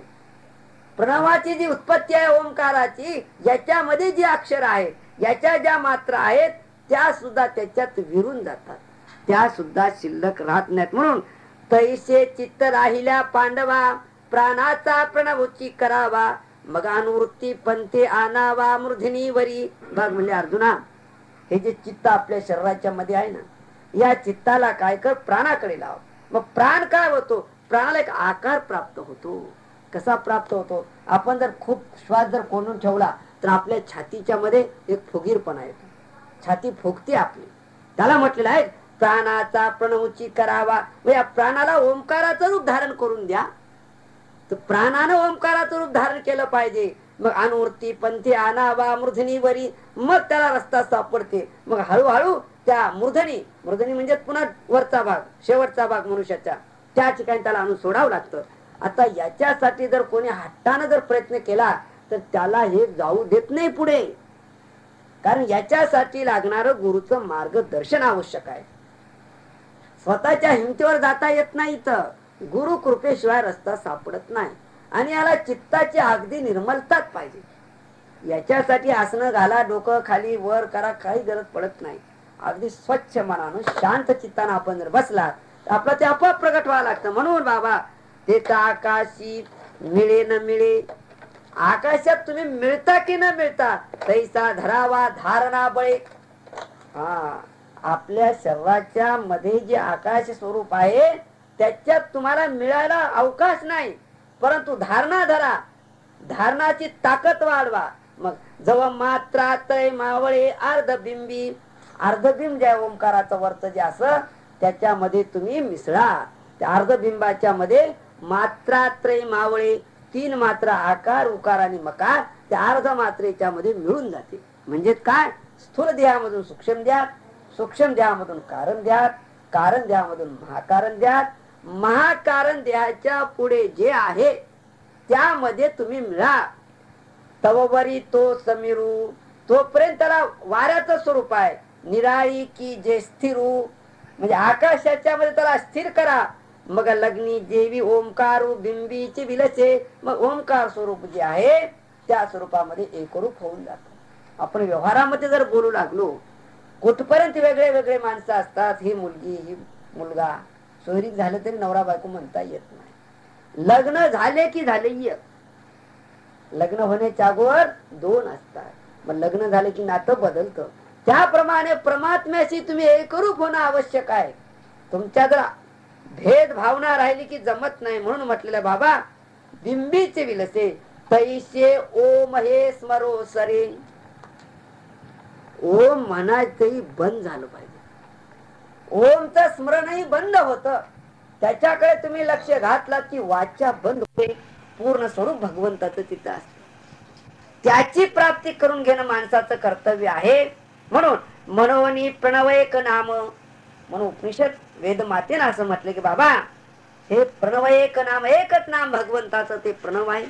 प्रणवाची जी उत्पत्ती आहे ओंकाराची, याच्यामध्ये जी अक्षर आहे, याच्या ज्या मात्रा आहेत, त्या सुद्धा त्याच्यात विरून जातात, त्या सुद्धा शिल्लक राहत नाहीत. म्हणून तैसे चित्त राहिल्या पांडवा, प्राणाचा प्रणवोची करावा, मग अनुवृत्ती पंथे आणावा मूर्धनी वरी. बघ म्हणजे अर्जुना, हे जे चित्त आपल्या शरीराच्या मध्ये आहे ना, या चित्ताला काय कर, प्राणाकडे लाव. मग प्राण काय होतो, प्राणाला एक आकार प्राप्त होतो. कसा प्राप्त होतो, आपण जर खूप श्वास जर कोंडून ठेवला तर आपल्या छातीच्या मध्ये एक फुगीरपणा येतो, छाती फुगते आपली. त्याला म्हटलेलं आहे प्राणाचा प्रणवची करावा. या प्राणाला ओंकाराचं रूप धारण करून द्या. तर प्राणानं ओंकाराचं रूप धारण केलं पाहिजे. मग अनुवृत्ती पंथी आणावा मूर्धनी वरी, मग त्याला रस्ता सापडते. मग हळूहळू त्या मूर्धनी म्हणजे पुन्हा वरचा भाग, शेवटचा भाग मनुष्याच्या, त्या ठिकाणी त्याला आणून सोडावं लागतं. आता याच्यासाठी जर कोणी हट्टानं जर प्रयत्न केला तर त्याला हे जाऊ देत नाही पुढे, कारण याच्यासाठी लागणारं गुरुचं मार्गदर्शन आवश्यक आहे. स्वतःच्या हिमतीवर जाता येत नाही, तर गुरु कृपेशिवाय रस्ता सापडत नाही. आणि याला चित्ताची अगदी निर्मलताच पाहिजे. याच्यासाठी आसनं घाला, डोकं खाली वर करा, काही गरज पडत नाही. अगदी स्वच्छ मनानं शांत चित्तानं आपण जर बसला तर आपला ते आपोआप प्रगट व्हायला लागतं. म्हणून बाबा ते तर आकाशी मिळे न मिळे, आकाशात तुम्ही मिळता की न मिळता, तैसा धरावा धारणा बळे. आपल्या शरीराच्या मध्ये जे आकाश स्वरूप आहे त्याच्यात तुम्हाला मिळायला अवकाश नाही, परंतु धारणा धरा, धारणाची ताकद वाढवा. मग जव मात्रा तय मावळे अर्धबिंबी, अर्धबिंब ज्या ओंकाराचं वर्त जे असं त्याच्यामध्ये तुम्ही मिसळा. त्या अर्धबिंबाच्या मध्ये मात्रात्रय मावळे, 3 मात्रा आकार उकार आणि मकार त्या अर्ध मात्रेच्या मध्ये मिळून जाते. म्हणजे काय, स्थूल देहामधून सूक्ष्म देहात, सूक्ष्म देहामधून कारण देहात, कारण देहामधून महाकारण देहात, महाकारण देहाच्या पुढे जे आहे त्यामध्ये तुम्ही मिळा. तववरी तो समीरू, तोपर्यंत त्याला वाऱ्याचं स्वरूप आहे. निराळी की जे स्थिरू, म्हणजे आकाशाच्या मध्ये त्याला स्थिर करा. मग लग्नी जेवी ओंकारू बिंबीची विलसे, मग ओंकार स्वरूप जे आहे त्या स्वरूपामध्ये एकरूप होऊन जातो. आपण व्यवहारामध्ये जर बोलू लागलो, कुठपर्यंत वेगळे वेगळे माणसं असतात, ही मुलगी ही मुलगा, सोयरीक झालं तरी नवरा बायको म्हणता येत नाही. लग्न झाले की झाले एक, लग्न होण्याच्या अगोदर 2 असतात, मग लग्न झाले की नातं बदलतं. त्याप्रमाणे परमात्म्याशी तुम्ही एकरूप होणं आवश्यक आहे. तुमच्या जर भेद भावना राहिली की जमत नाही. म्हणून म्हटलेलं बाबा बिंबीचे विलसे, तैसे ओम हे स्मरो सरे. ओम म्हणायचंही बंद झालं पाहिजे. ओमचं स्मरणही बंद होत, त्याच्याकडे तुम्ही लक्ष घातलात की वाचा बंद होते. पूर्ण स्वरूप भगवंताचं तिथं असतं. त्याची प्राप्ती करून घेणं माणसाचं कर्तव्य आहे. म्हणून मनोनी प्रणवयक नाम, म्हणून उपनिषद वेद मातेनं असं म्हटलं की बाबा हे प्रणवयक नाम, एकच नाम भगवंताचं ते प्रणव आहे.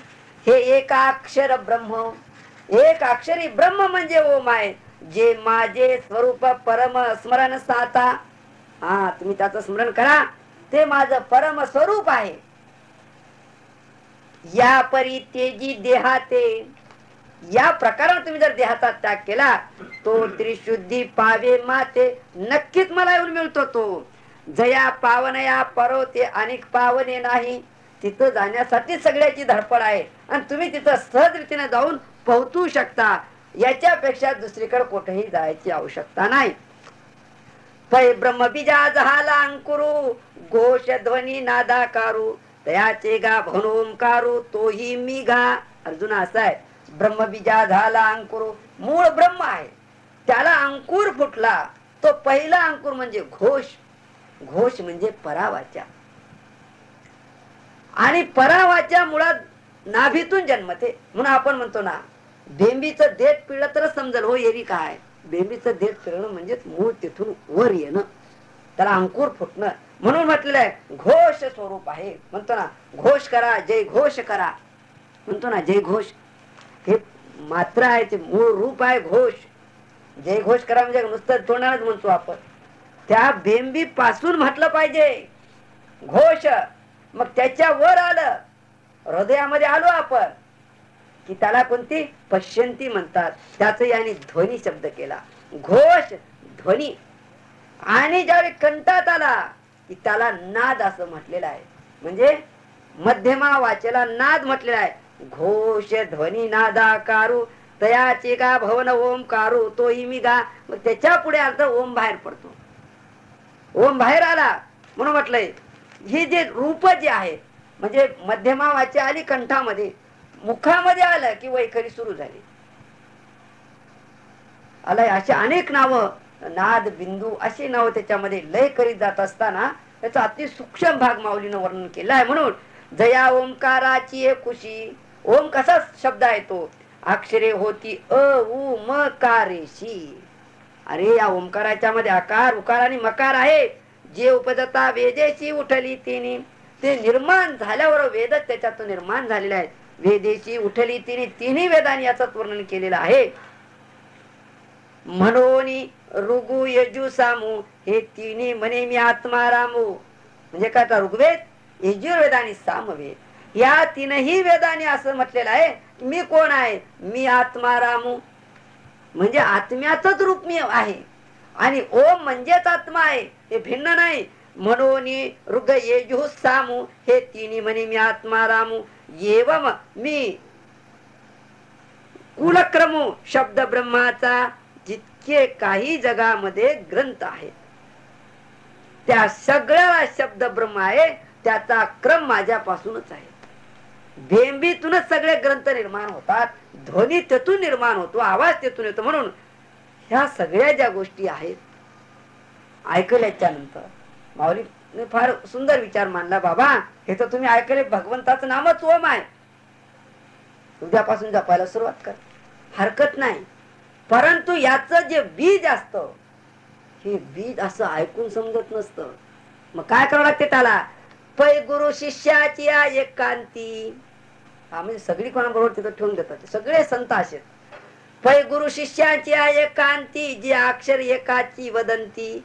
हे एकाक्षर ब्रह्म, एक अक्षरी ब्रह्म म्हणजे ओम आहे. जे माझे स्वरूप परम स्मरण साता. हा, तुम्ही त्याचं स्मरण करा, ते माझं परम स्वरूप आहे. या परी तेजी देहाते, या प्रकाराने तुम्ही जर देहाचा त्याग केला तो त्रिशुद्धी पावे माते, नक्कीच मला येऊन मिळतो तो. जया पावनया परो, ते अनेक पावने नाही. तिथं जाण्यासाठी सगळ्याची धडपड आहे आणि तुम्ही तिथं सहज रीतीने जाऊन पोहोचू शकता. याच्यापेक्षा दुसरीकडे कुठेही जायची आवश्यकता नाही. पै ब्रह्म बीजा झाला अंकुरू, घोष ध्वनी नादाकारू, तयाचे गा भवन ओंकारू, तोही मी गा. अर्जुन असा आहे, ब्रह्मबीजा झाला अंकुरू, मूळ ब्रह्म आहे, त्याला अंकुर फुटला. तो पहिला अंकुर म्हणजे घोष. घोष म्हणजे परावाच्या, आणि परावाच्या मुळात नाभीतून जन्मते. म्हणून आपण म्हणतो ना, बेंबीचं देठ पिळलं तर समजल हो एरी काय. बेंबीचं देठ पिळणं म्हणजे मूळ तिथून वर येणं, त्याला अंकुर फुटणं. म्हणून म्हटलेलं आहे घोष स्वरूप आहे. म्हणतो ना घोष करा, जय घोष करा. म्हणतो ना जय घोष, हे मात्र आहे, ते मूळ रूप आहे घोष. जय घोष करा म्हणजे नुसतं तोंडानेच म्हणतो आपण. त्या बेंबी पासून म्हटलं पाहिजे घोष. मग त्याच्या वर आलं, हृदयामध्ये आलो आपण की त्याला कोणती पश्यंती म्हणतात. त्याच याने ध्वनी शब्द केला, घोष ध्वनी. आणि ज्यावेळी कंठात आला की त्याला नाद असं म्हटलेलं आहे. म्हणजे मध्यमा वाचेला नाद म्हटलेला आहे. घोष ध्वनी नादाकारू, तयाचे गा भवन ओमकारू, तोही मी गा. मग त्याच्या पुढे आलं तर ओम बाहेर पडतो. ओम बाहेर आला म्हणून म्हटलंय ही जे रूप जे आहे, म्हणजे मध्यमा वाचा आली कंठामध्ये, मुखामध्ये आलं की वैखरी सुरू झाली. आलाय अशी अनेक नावं, नाद बिंदू अशी नावं त्याच्यामध्ये लय करीत जात असताना त्याचा अति सूक्ष्म भाग माऊलीनं वर्णन केला आहे. म्हणून जया ओंकाराची खुशी. ओम कसा शब्द आहे तो, अक्षरे होती अ उ म कारेशी. अरे या ओंकाराच्या मध्ये आकार उकार आणि मकार आहे. जे उपदता वेदेशी उठली तिने, ते निर्माण झाल्यावर वेदच त्याच्यातून निर्माण झालेले आहेत. वेदेशी उठली तिने, तिन्ही वेदांनी याच वर्णन केलेलं आहे. म्हणून ऋगु यजु सामू, हे तिन्ही म्हणे मी आत्मा रामू. म्हणजे काय, तर ऋग्वेद यजुर्वेद आणि सामवेद या तीनही वेदांनी असं म्हटलेलं आहे मी कोण आहे, मी आत्मा रामू. म्हणजे आत्म्याचंच रूप मी आहे आणि ओम म्हणजेच आत्मा आहे, हे भिन्न नाही. म्हणून ऋग यजु सामू, हे तिन्ही म्हणे मी आत्मा रामू. एवम मी कुलक्रमू शब्द ब्रह्माचा, जितके काही जगामध्ये ग्रंथ आहेत त्या सगळ्याला शब्द ब्रह्म आहे, त्याचा क्रम माझ्यापासूनच आहे. बेंबीतूनच सगळे ग्रंथ निर्माण होतात, ध्वनी तेथून निर्माण होतो, आवाज तेथून येतो. म्हणून ह्या सगळ्या ज्या गोष्टी आहेत ऐकल्याच्या नंतर माऊलीने फार सुंदर विचार मांडला. बाबा हे तर तुम्ही ऐकले, भगवंताचं नामच ओम आहे, उद्यापासून जपायला सुरुवात कर, हरकत नाही. परंतु याचं जे बीज असतं, हे बीज असं ऐकून समजत नसतं. मग काय करावं लागते त्याला, पै गुरु शिष्याची एकांती. हा म्हणजे सगळी कोणाबरोबर तिथं ठेवून देतात, सगळे संत असेल. पै गुरु शिष्याची एकांती, जी अक्षर एकाची वदंती,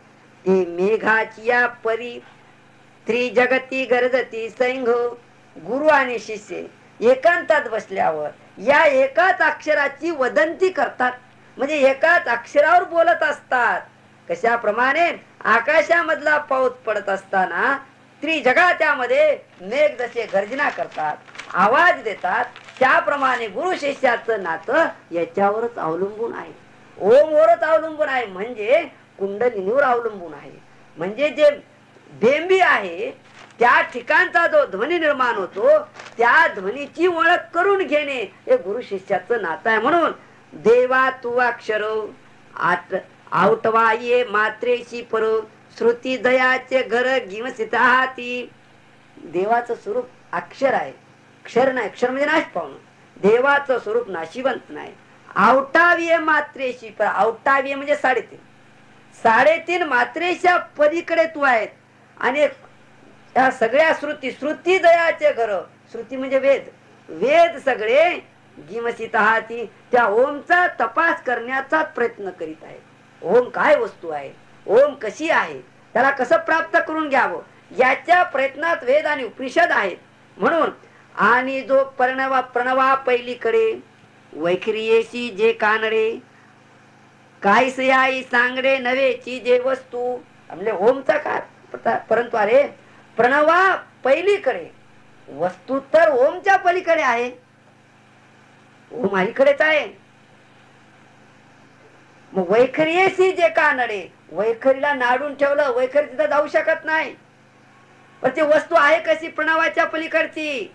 ती मेघाची या परी त्रिजगती गरजती सैंघ. गुरु आणि शिष्य एकांतात बसल्यावर या एकाच अक्षराची वदंती करतात, म्हणजे एकाच अक्षरावर बोलत असतात. कशाप्रमाणे आकाशामधला पाऊस पडत असताना त्रिजगात्यामध्ये मेघ जसे गर्जना करतात, आवाज देतात, त्याप्रमाणे गुरु शिष्याचं नातं याच्यावरच अवलंबून आहे, ओमवरच अवलंबून आहे. म्हणजे कुंडलिनीवर अवलंबून आहे. म्हणजे जे बेंबी आहे त्या ठिकाणचा जो ध्वनी निर्माण होतो त्या ध्वनीची ओळख करून घेणे हे गुरु शिष्याचं नातं आहे. म्हणून देवा तू अक्षर आवटवा ये मात्रेशी पर श्रुती दयाचे घर गिमसिता हाती. देवाचं स्वरूप अक्षर आहे. अक्षर नाही, अक्षर म्हणजे नाश पावणं. देवाचं स्वरूप नाशिवंत नाही. आवटावीय मात्रेशी पर, आवटावीय म्हणजे 3.5, 3.5 मात्रेच्या पलीकडे तू आहेत. आणि या सगळ्या श्रुती, श्रुती दयाचे घर, श्रुती म्हणजे वेद, वेद सगळे गिमसित हाती त्या ओमचा तपास करण्याचा प्रयत्न करीत आहे. ओम काय वस्तू आहे, ओम कशी आहे, त्याला कसं प्राप्त करून घ्यावं याच्या प्रयत्नात वेद आणि उपनिषद आहेत. म्हणून आणि जो प्रणवा पहिलीकडे वैखरियेशी जे कानडे काय सयाई सांगडे नव्हेची जे वस्तू. म्हणजे ओमचा काय, परंतु अरे प्रणवा पहिलीकडे, वस्तू तर ओमच्या पलीकडे आहे. ओम अलीकडेच आहे. मग वैखरियेशी जे कानडे, वैखरीला नाडून ठेवलं, वैखरी तिथं जाऊ शकत नाही. पण ती वस्तू आहे कशी, प्रणवाच्या पलीकडची.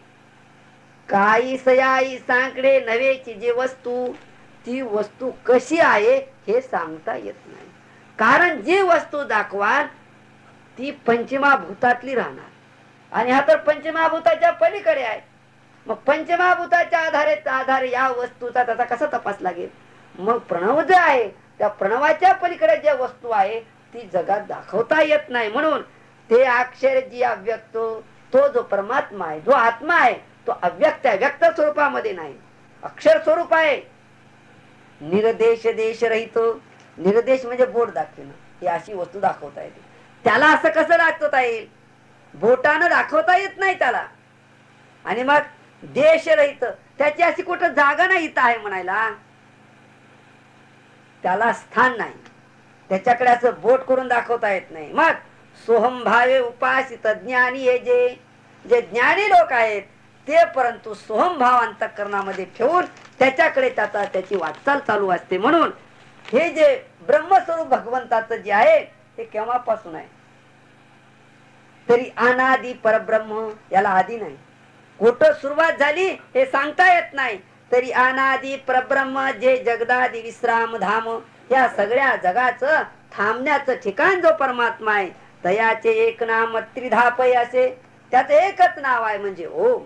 काही सयाई सांकडे नव्हेची जी वस्तू, ती वस्तू कशी आहे हे सांगता येत नाही. कारण जी वस्तू दाखवाल ती पंचमहाभूतातली राहणार, आणि हा तर पंचमहाभूताच्या पलीकडे आहे. मग पंचमहाभूताच्या आधारे या वस्तूचा त्याचा कसा तपास लागेल. मग प्रणव जे आहे त्या प्रणवाच्या पलीकडे ज्या वस्तू आहे ती जगात दाखवता येत नाही. म्हणून ते अक्षर जी अव्यक्त, तो जो परमात्मा आहे, जो आत्मा आहे, तो अव्यक्त आहे, व्यक्त स्वरूपामध्ये नाही, अक्षर स्वरूप आहे. निर्देश देश रहित, निर्देश म्हणजे बोट दाखवणं, ही अशी वस्तू दाखवता येते. त्याला असं कसं दाखवता येईल, बोटानं दाखवता येत नाही त्याला. आणि मग देश रहित, त्याची अशी कुठं जागा नाही इथं आहे म्हणायला, त्याला स्थान नाही, त्याच्याकडे असं बोट करून दाखवता येत नाही. मग सोहमभावे उपासित ज्ञानी हे जे ज्ञानी लोक आहेत ते परंतु सोहमभाव अंतःकरणामध्ये ठेवून त्याच्याकडे त्याची वाटचाल चालू असते. म्हणून हे जे ब्रह्मस्वरूप भगवंताचं जे आहे ते केव्हापासून आहे, तरी अनादि परब्रह्म, याला आधी नाही, कुठं सुरुवात झाली हे सांगता येत नाही. तरी अनादि परब्रह्म जे जगदादि विश्राम धाम, या सगळ्या जगाचं थांबण्याचं ठिकाण जो परमात्मा आहे तयाचे एक नाम त्रिधापय असे, त्याचं एकच नाव आहे म्हणजे ओम.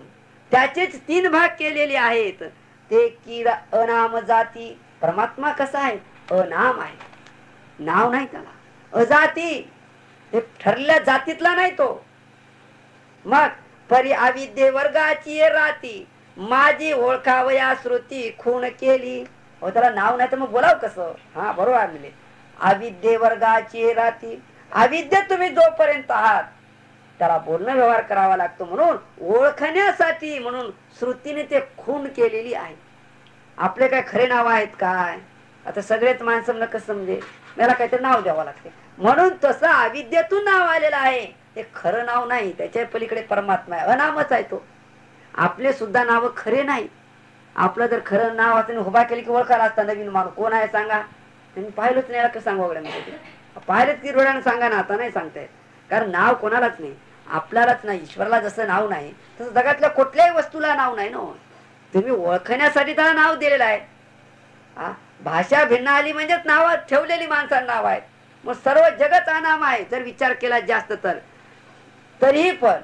त्याचेच 3 भाग केलेले आहेत. ते की अनाम जाती, परमात्मा कसा आहे, अनाम आहे, नाव नाही त्याला, अजाती, हे ठरल्या जातीतला नाही तो. मग परी अविद्ये वर्गाची राती, माझी ओळखावया श्रुती खूण केली. त्याला नाव नाही तर मग बोलाव कसं. हा बरोबर मिळेल. अविद्ये वर्गाची राती, अविद्या तुम्ही जोपर्यंत आहात त्याला बोलणं व्यवहार करावा लागतो. म्हणून ओळखण्यासाठी म्हणून श्रुतीने ते खूण केलेली आहे. आपले काय खरे नाव आहेत काय, आता सगळेच माणसं कसं समजे, मला काहीतरी नाव द्यावं लागते. म्हणून तसं अविद्येतून नाव आलेलं आहे, ते खरं नाव नाही, त्याच्या पलीकडे परमात्मा आहे, अनामच आहे तो. आपले सुद्धा नाव खरे नाही. आपलं जर खरं नाव असं उभा केली की ओळखायला असता नवीन माणूस कोण आहे सांगा, त्यांनी पाहिलंच नाही कसं सांगू वगैरे, पाहिलेच की डोळ्यानं सांगा ना, आता नाही सांगतायत. कारण नाव कोणालाच नाही, आपल्यालाच नाही, ईश्वराला जसं नाव नाही तसं जगातल्या कुठल्याही वस्तूला नाव नाही ना. तुम्ही ओळखण्यासाठी त्याला नाव दिलेलं आहे. भाषा भिन्न आली म्हणजेच नाव ठेवलेली माणसाला नाव आहेत. मग सर्व जगत अनाम आहे जर विचार केला जास्त तर. तरीही पण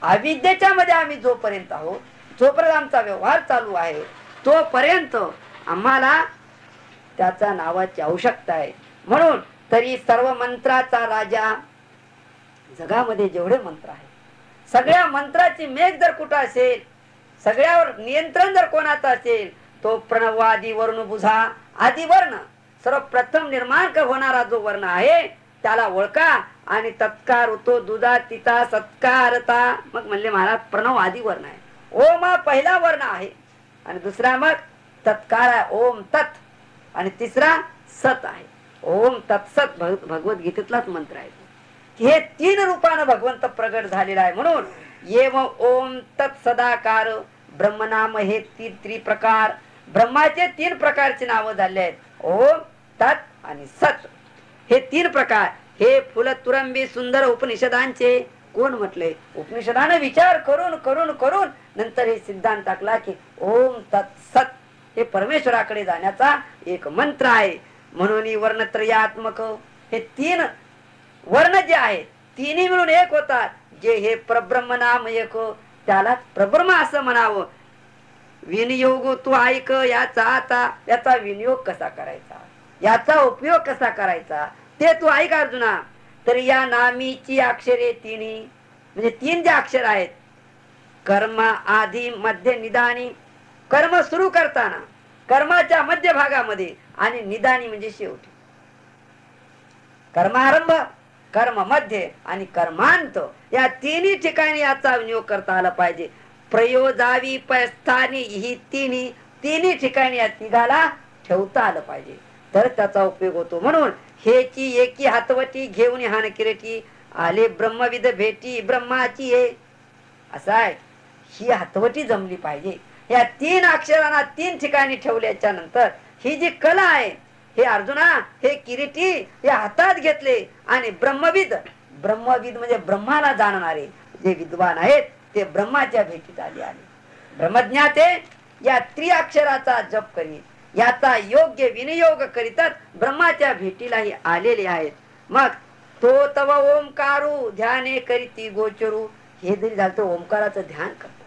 अविद्येच्या मध्ये आम्ही जोपर्यंत आहोत, जोपर्यंत आमचा व्यवहार चालू आहे तोपर्यंत आम्हाला त्याचा नावाची आवश्यकता आहे. म्हणून तरी सर्व मंत्राचा राजा, जगामध्ये जेवढे मंत्र आहेत सगळ्या मंत्राची मेघ जर कुठं असेल, सगळ्यावर नियंत्रण जर कोणाचं असेल तो प्रणवादी वर्ण बुझा. आदी वर्ण सर्वप्रथम निर्माण होणारा जो वर्ण आहे त्याला ओळखा आणि तत्कार होतो दुधा तिचा सत्कारता. मग म्हणले महाराज प्रणव आदी वर्ण आहे. ओम हा पहिला वर्ण आहे आणि दुसरा मग तत्कार आहे ओम तत्, आणि तिसरा सत आहे. ओम तत्सत भगवद्गीतेतलाच मंत्र आहे. हे 3 रूपानं भगवंत प्रगट झालेला आहे. म्हणून येव ओम तत् सदाकार ब्रह्मनाम हे 3 प्रकार, ब्रह्माचे 3 प्रकारचे नाव झाले आहेत, ओम तत् आणि सत. हे 3 प्रकार हे फुलतुरंबी सुंदर उपनिषदांचे कोण म्हटले? उपनिषदाने विचार करून करून करून नंतर हे सिद्धांत टाकला की ओम तत्सत हे परमेश्वराकडे जाण्याचा एक मंत्र आहे. म्हणून वर्णत्रयात्मक हे 3 वर्ण जे आहेत तिन्ही मिळून एक होतात. जे हे परब्रह्म नाम एक त्याला परब्रह्म असं म्हणावं. विनियोग तू ऐक याचा आता याचा विनियोग कसा करायचा, याचा उपयोग कसा करायचा ते तू ऐक अर्जुना. तर या नामीची अक्षरे तिन्ही म्हणजे 3 जे अक्षर आहेत कर्म आधी मध्य निदानी. कर्म सुरू करताना कर्माच्या मध्य भागामध्ये आणि निदानी म्हणजे शेवटी. कर्मारंभ कर्म मध्य आणि कर्मांत या 3 ठिकाणी याचा विनियोग करता आला पाहिजे. प्रयोजावी स्थानी ही तिन्ही ठिकाणी या तिघाला ठेवता आलं पाहिजे तर त्याचा उपयोग होतो. म्हणून हेची एकी हातवटी घेऊन हान किरटी आले ब्रह्मविद भेटी ब्रह्माची हे असं आहे. ही हातवटी जमली पाहिजे. या 3 अक्षरांना 3 ठिकाणी ठेवल्याच्या नंतर ही जी कला आहे हे अर्जुना हे किरीटी हे हातात घेतले आणि ब्रह्मविद म्हणजे ब्रह्माला जाणणारे जे विद्वान आहेत ते ब्रह्माच्या भेटीत आले. ब्रह्मज्ञाते या त्रिअक्षराचा जप करीत याचा योग्य विनियोग करीतच ब्रह्माच्या भेटीलाही आलेले आहेत. मग तो तव ओंकारू ध्याने करीती गोचरू हे जरी झालं तर ओंकाराचं ध्यान करतात,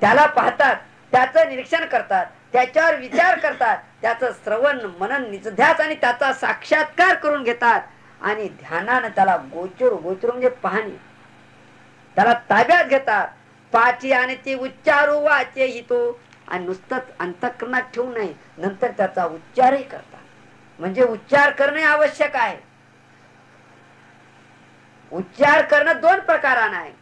त्याला पाहतात, त्याचं निरीक्षण करतात, त्याच्यावर विचार करतात, त्याचं श्रवण मनन निध्यास आणि त्याचा साक्षात्कार करून घेतात आणि ध्यानानं त्याला गोचरू म्हणजे पाहणी त्याला ताब्यात घेतात. पाठी आणि ते उच्चारू वाचे हितो आणि नुसतंच अंतःकरणात ठेवू नये नंतर त्याचा उच्चारही करतात. म्हणजे उच्चार करणे आवश्यक आहे. उच्चार करणं 2 प्रकारानं आहे.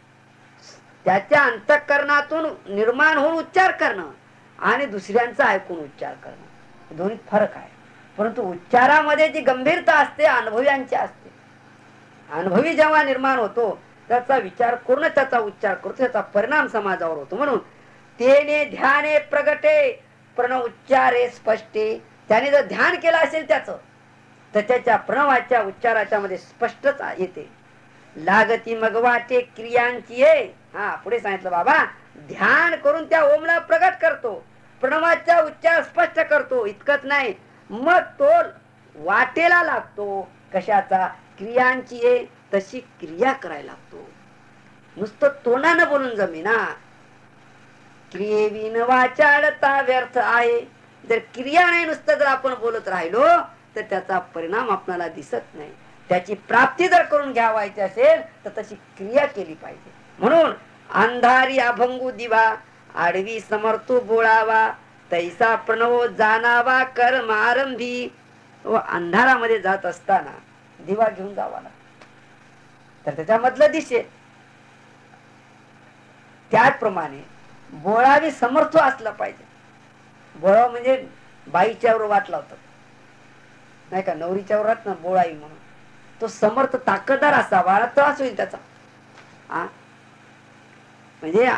त्याच्या अंतःकरणातून निर्माण होऊन उच्चार करणं आणि दुसऱ्यांचा ऐकून उच्चार करणं दोन्हीत फरक आहे. परंतु उच्चारामध्ये जी गंभीरता असते अनुभव्यांची असते. अनुभवी जेव्हा निर्माण होतो त्याचा विचार करून त्याचा उच्चार करतो, त्याचा परिणाम समाजावर होतो. म्हणून तेने ध्याने प्रगटे प्रणव उच्चारे स्पष्टे. त्याने जर ध्यान केलं असेल त्याचं तर त्याच्या प्रणवाच्या उच्चाराच्या मध्ये स्पष्टच येते. लागती मग वाटे क्रियांची ये. पुढे सांगितलं बाबा ध्यान करून त्या ओमला प्रगट करतो, प्रणवाचा उच्चार स्पष्ट करतो. इतकंच नाही मग तो वाटेला लागतो. कशाचा? क्रियांची ये तशी क्रिया करायला लागतो. नुसतं तोंडानं बोलून जमेना. क्रियेविन वाचाळता व्यर्थ आहे. जर क्रिया नाही नुसतं जर आपण बोलत राहिलो तर त्याचा परिणाम आपल्याला दिसत नाही. त्याची प्राप्ती जर करून घ्यावायची असेल तर तशी क्रिया केली पाहिजे. म्हणून अंधारी अभंगू दिवा आडवी समर्थो बोळावा तैसा प्रणव जाणावा कर्म आरंभी. अंधारामध्ये जात असताना दिवा घेऊन जावा लागतो तर त्याच्यामधलं दिसेल. त्याचप्रमाणे बोळावी समर्थ असला पाहिजे. बोळा म्हणजे बाईच्यावर वाट लावतात नाही का, नवरीच्यावर राहत ना बोळावी म्हणून. तो समर्थ ताकददार असावा, त्रास होईल त्याचा. म्हणजे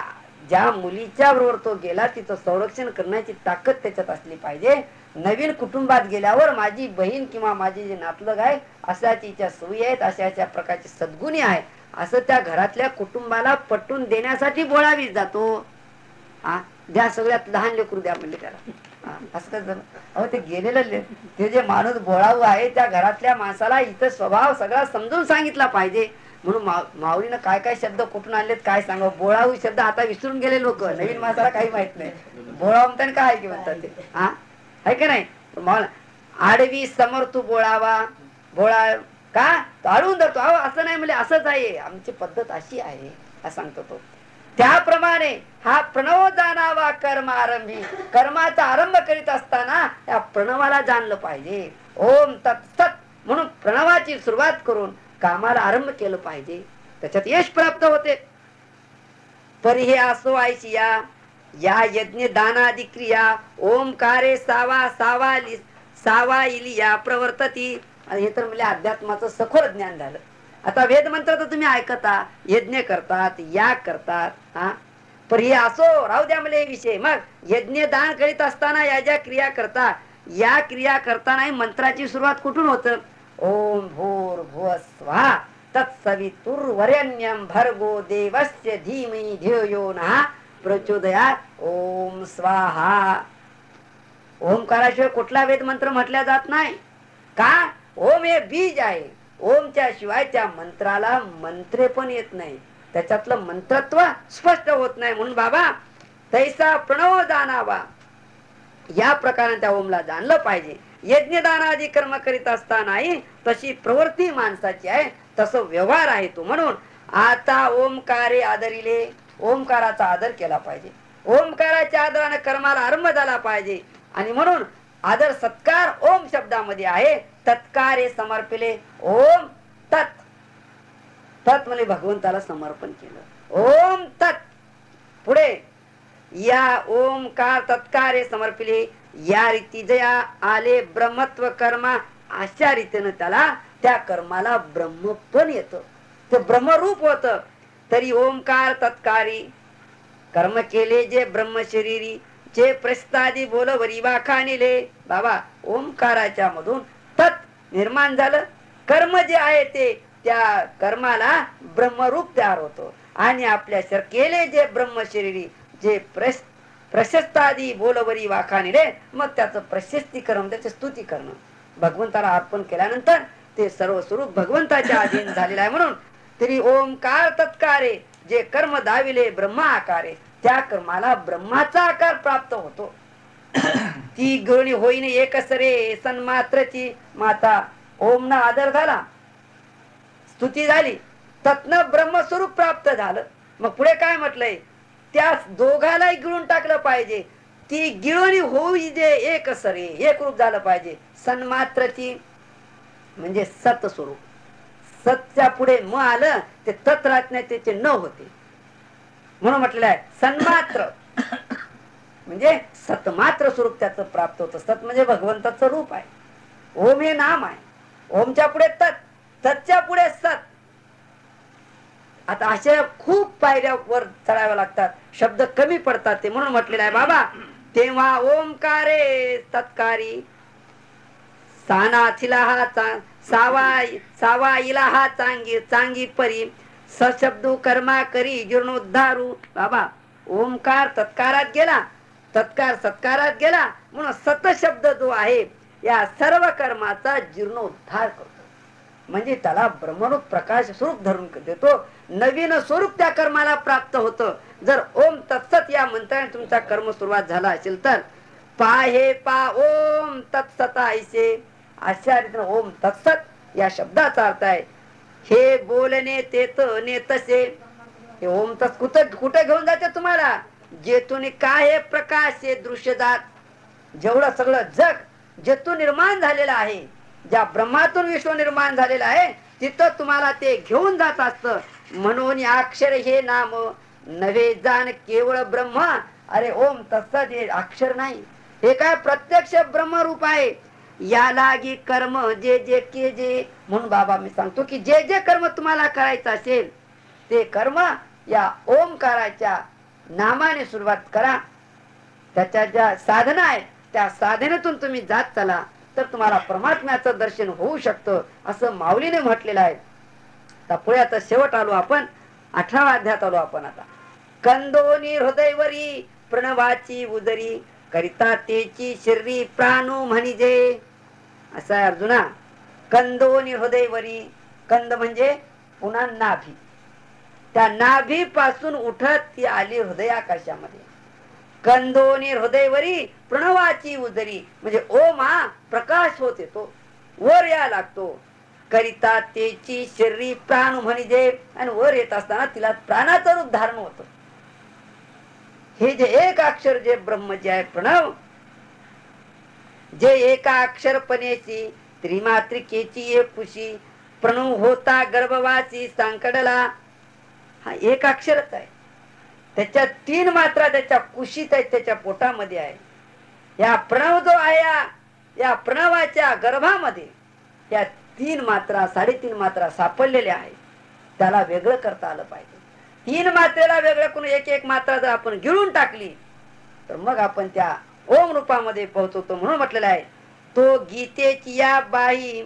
ज्या मुलीच्या बरोबर तो गेला तिचं संरक्षण करण्याची ताकद त्याच्यात असली पाहिजे. नवीन कुटुंबात गेल्यावर माझी बहीण किंवा माझी जे नातलग आहे अशाची इच्छा सोयी आहेत, अशा प्रकारचे सद्गुणी आहे असं त्या घरातल्या कुटुंबाला पटवून देण्यासाठी बोळावी जातो. द्या सगळ्यात लहान लेकरू द्या म्हणले त्याला. असं अहो ते गेलेलं ते जे माणूस बोळावू आहे त्या घरातल्या माणसाला इथं स्वभाव सगळा समजून सांगितला पाहिजे. म्हणून माऊलीनं काय काय शब्द कुठून आणलेत काय सांगा. बोळावू शब्द आता विसरून गेले लोक, नवीन माणसाला काही माहित नाही. बोळाव म्हणतात काय की म्हणतात ते आहे का नाही. आडवी समर्थू बोळावा. बोळा का ताळून धरतो. अहो असं नाही म्हणजे असंच आहे, आमची पद्धत अशी आहे असं सांगतो तो. त्याप्रमाणे हा प्रणव जाणावा कर्म आरंभी. कर्माचा आरंभ करीत असताना या प्रणवाला जाणलं पाहिजे. ओम तत्सत म्हणून प्रणवाची सुरुवात करून कामाला आरंभ केलं पाहिजे, त्याच्यात यश प्राप्त होते. परी हे असो ऐशिया या यज्ञ दानादि क्रिया ओमकारे सावा इलिया प्रवर्तती. हे तर म्हणजे अध्यात्माचं सखोल ज्ञान झालं. आता वेद मंत्र तर तुम्ही ऐकता, यज्ञ करतात, याग करतात. पर हे असो राहू द्या मला हे विषय. मग यज्ञ दान करीत असताना या ज्या क्रिया करतात या क्रिया करताना मंत्राची सुरुवात कुठून होतं? ओम भूर भुव स्वाहा. तत्सवितुर्वरेण्यं भर्गो देवस्य धीमहि धियो नः प्रचोदयात्. ओम स्वाहा. ओमकाराशिवाय कुठला वेद मंत्र म्हटला जात नाही का? ओम हे बीज आहे. ओमच्या शिवाय त्या मंत्राला मंत्रे पण येत नाही, त्याच्यातलं मंत्रत्व स्पष्ट होत नाही. म्हणून बाबा तैसा प्रणव जाणावा, या प्रकारे त्या ओमला जाणलं पाहिजे. यज्ञदानादी कर्म करीत असतानाही तशी प्रवृत्ती माणसाची आहे, तसं व्यवहार आहे तो. म्हणून आता ओमकारे आदरिले, ओमकाराचा आदर केला पाहिजे. ओमकाराच्या आदराने कर्माला आरंभ झाला पाहिजे. आणि म्हणून आदर सत्कार ओम शब्दामध्ये आहे. तत्कारे समर्पिले ओम तत्. तत् म्हणजे भगवंताला समर्पण केलं. ओम तत्. पुढे या ओमकार तत्कारे समर्पिले, या रीती जया आले ब्रह्मत्व कर्मा, अशा रीतीनं त्याला त्या कर्माला ब्रह्म पण येतं, ते ब्रह्मरूप होत. तरी ओमकार तत्कारी कर्म केले जे ब्रह्म शरीरी, जे प्रस्तादी बोलवरी वाखानिले. बाबा ओमकाराच्या मधून तत् निर्माण झालं. कर्म जे आहे ते त्या कर्माला ब्रह्मरूप तयार होतो. आणि आपल्या केले जे ब्रह्म शरीरी, जे प्रशस्तादी बोलवरी वाखानिले, मग त्याचं प्रशस्तीकरण, त्याचे स्तुती करणं, भगवंताला अर्पण केल्यानंतर ते सर्व स्वरूप भगवंताच्या अधीन झालेलं आहे. म्हणून तरी ओमकार तत्कारे जे कर्म दाविले ब्रह्मा आकारे, त्या कर्माला ब्रह्माचा आकार प्राप्त होतो. ती गृहिणी होईने एकसरे सन्मात्रची माता. ओमना आदर झाला, स्तुती झाली, तत्न ब्रह्मस्वरूप प्राप्त झालं. मग पुढे काय म्हटलंय? त्या दोघालाही गिळून टाकलं पाहिजे. ती गिळणी होई जे एकसरे, एक रूप झालं पाहिजे. सन्मात्रची म्हणजे सत स्वरूप. सतच्या पुढे म आलं ते तत् राहत नाही, त्याचे न होते. म्हणून म्हटलेलं आहे सन्मात्र म्हणजे सतमात्र स्वरूप त्याचं प्राप्त होतं. सत म्हणजे भगवंताचं रूप आहे. ओम हे नाम आहे. ओमच्या पुढे तत्, तत्च्या पुढे सत. आता अशा खूप पायऱ्या वर चढाव्या लागतात, शब्द कमी पडतात ते. म्हणून म्हटलेलं आहे बाबा तेव्हा ओमकारे तत्कारी सानाथिला हा सावा इला हा चांगी परी सशब्दू कर्मा करी जीर्णोद्धारू. बाबा ओमकार तत्कारात गेला, तत्कार सत्कारात गेला, म्हणून सत शब्द जो आहे या सर्व कर्माचा जीर्णोद्धार करतो. म्हणजे त्याला ब्रह्मरूप प्रकाश स्वरूप धरून देतो. नवीन स्वरूप त्या कर्माला प्राप्त होतं. जर ओम तत्सत या मंत्राने तुमचा कर्म सुरुवात झाला असेल तर पा हे पा ओम तत्सता ऐसे, अशा रीतीने ओम तत्सत या शब्दाचा अर्थ आहे हे बोलणे तेत नेतसे. हे ओम तत् कुठे घेऊन जाते तुम्हाला? जेतून काय हे प्रकाश हे दृश्यदात, जेवढं सगळं जग जेतून निर्माण झालेलं आहे, ज्या ब्रह्मातून विश्व निर्माण झालेलं आहे, तिथं तुम्हाला ते घेऊन जात असतं. म्हणून अक्षर हे नाम नव्हे जाण केवळ ब्रह्म. अरे ओम तत्सत हे अक्षर नाही, हे काय प्रत्यक्ष ब्रह्मरूप आहे. या लागी कर्म जे जे के जे. म्हणून बाबा मी सांगतो की जे जे कर्म तुम्हाला करायचं असेल ते कर्म या ओमकाराच्या नामाने सुरुवात करा. त्याच्या ज्या साधना आहेत त्या साधनेतून तुम्ही जात चला, तर तुम्हाला परमात्म्याचं दर्शन होऊ शकतं, असं माऊलीने म्हटलेलं आहे. आता पुढे आता शेवट आलो आपण, 18व्या अध्यायात आलो आपण. आता कंदोनी हृदयवरी प्रणवाची उदरी करिता तेची शरीरी प्राणू म्हणजे. असं आहे अर्जुना. कंदोनी हृदयवरी, कंद म्हणजे पुन्हा नाभी, त्या नाभी पासून उठत ती आली हृदयाकाशामध्ये. कंदोनी हृदयवरी प्रणवाची उदरी म्हणजे ओम हा प्रकाश होत येतो, वर या लागतो. करिता तेची शरीरी प्राण म्हणजे, आणि वर येत असताना तिला प्राणाचं रूप धारण होतं. हे जे एक अक्षर जे ब्रह्म जे आहे प्रणव, जे एका अक्षरपणेची त्रिमात्रिकेची एक कुशी प्रणव होता गर्भवासी सांकडला. हा एक अक्षरच आहे, त्याच्या 3 मात्रा त्याच्या कुशीत आहेत, त्याच्या पोटामध्ये आहे. या प्रणव जो आहे या प्रणवाच्या गर्भामध्ये या 3 मात्रा 3.5 मात्रा सापडलेल्या आहेत. त्याला वेगळं करता आलं पाहिजे. 3 मात्रेला वेगळं करून एक मात्रा जर आपण गिळून टाकली तर मग आपण त्या ओम रूपामध्ये पोहोचवतो. म्हणून म्हटलेलं आहे तो गीतेची या बाई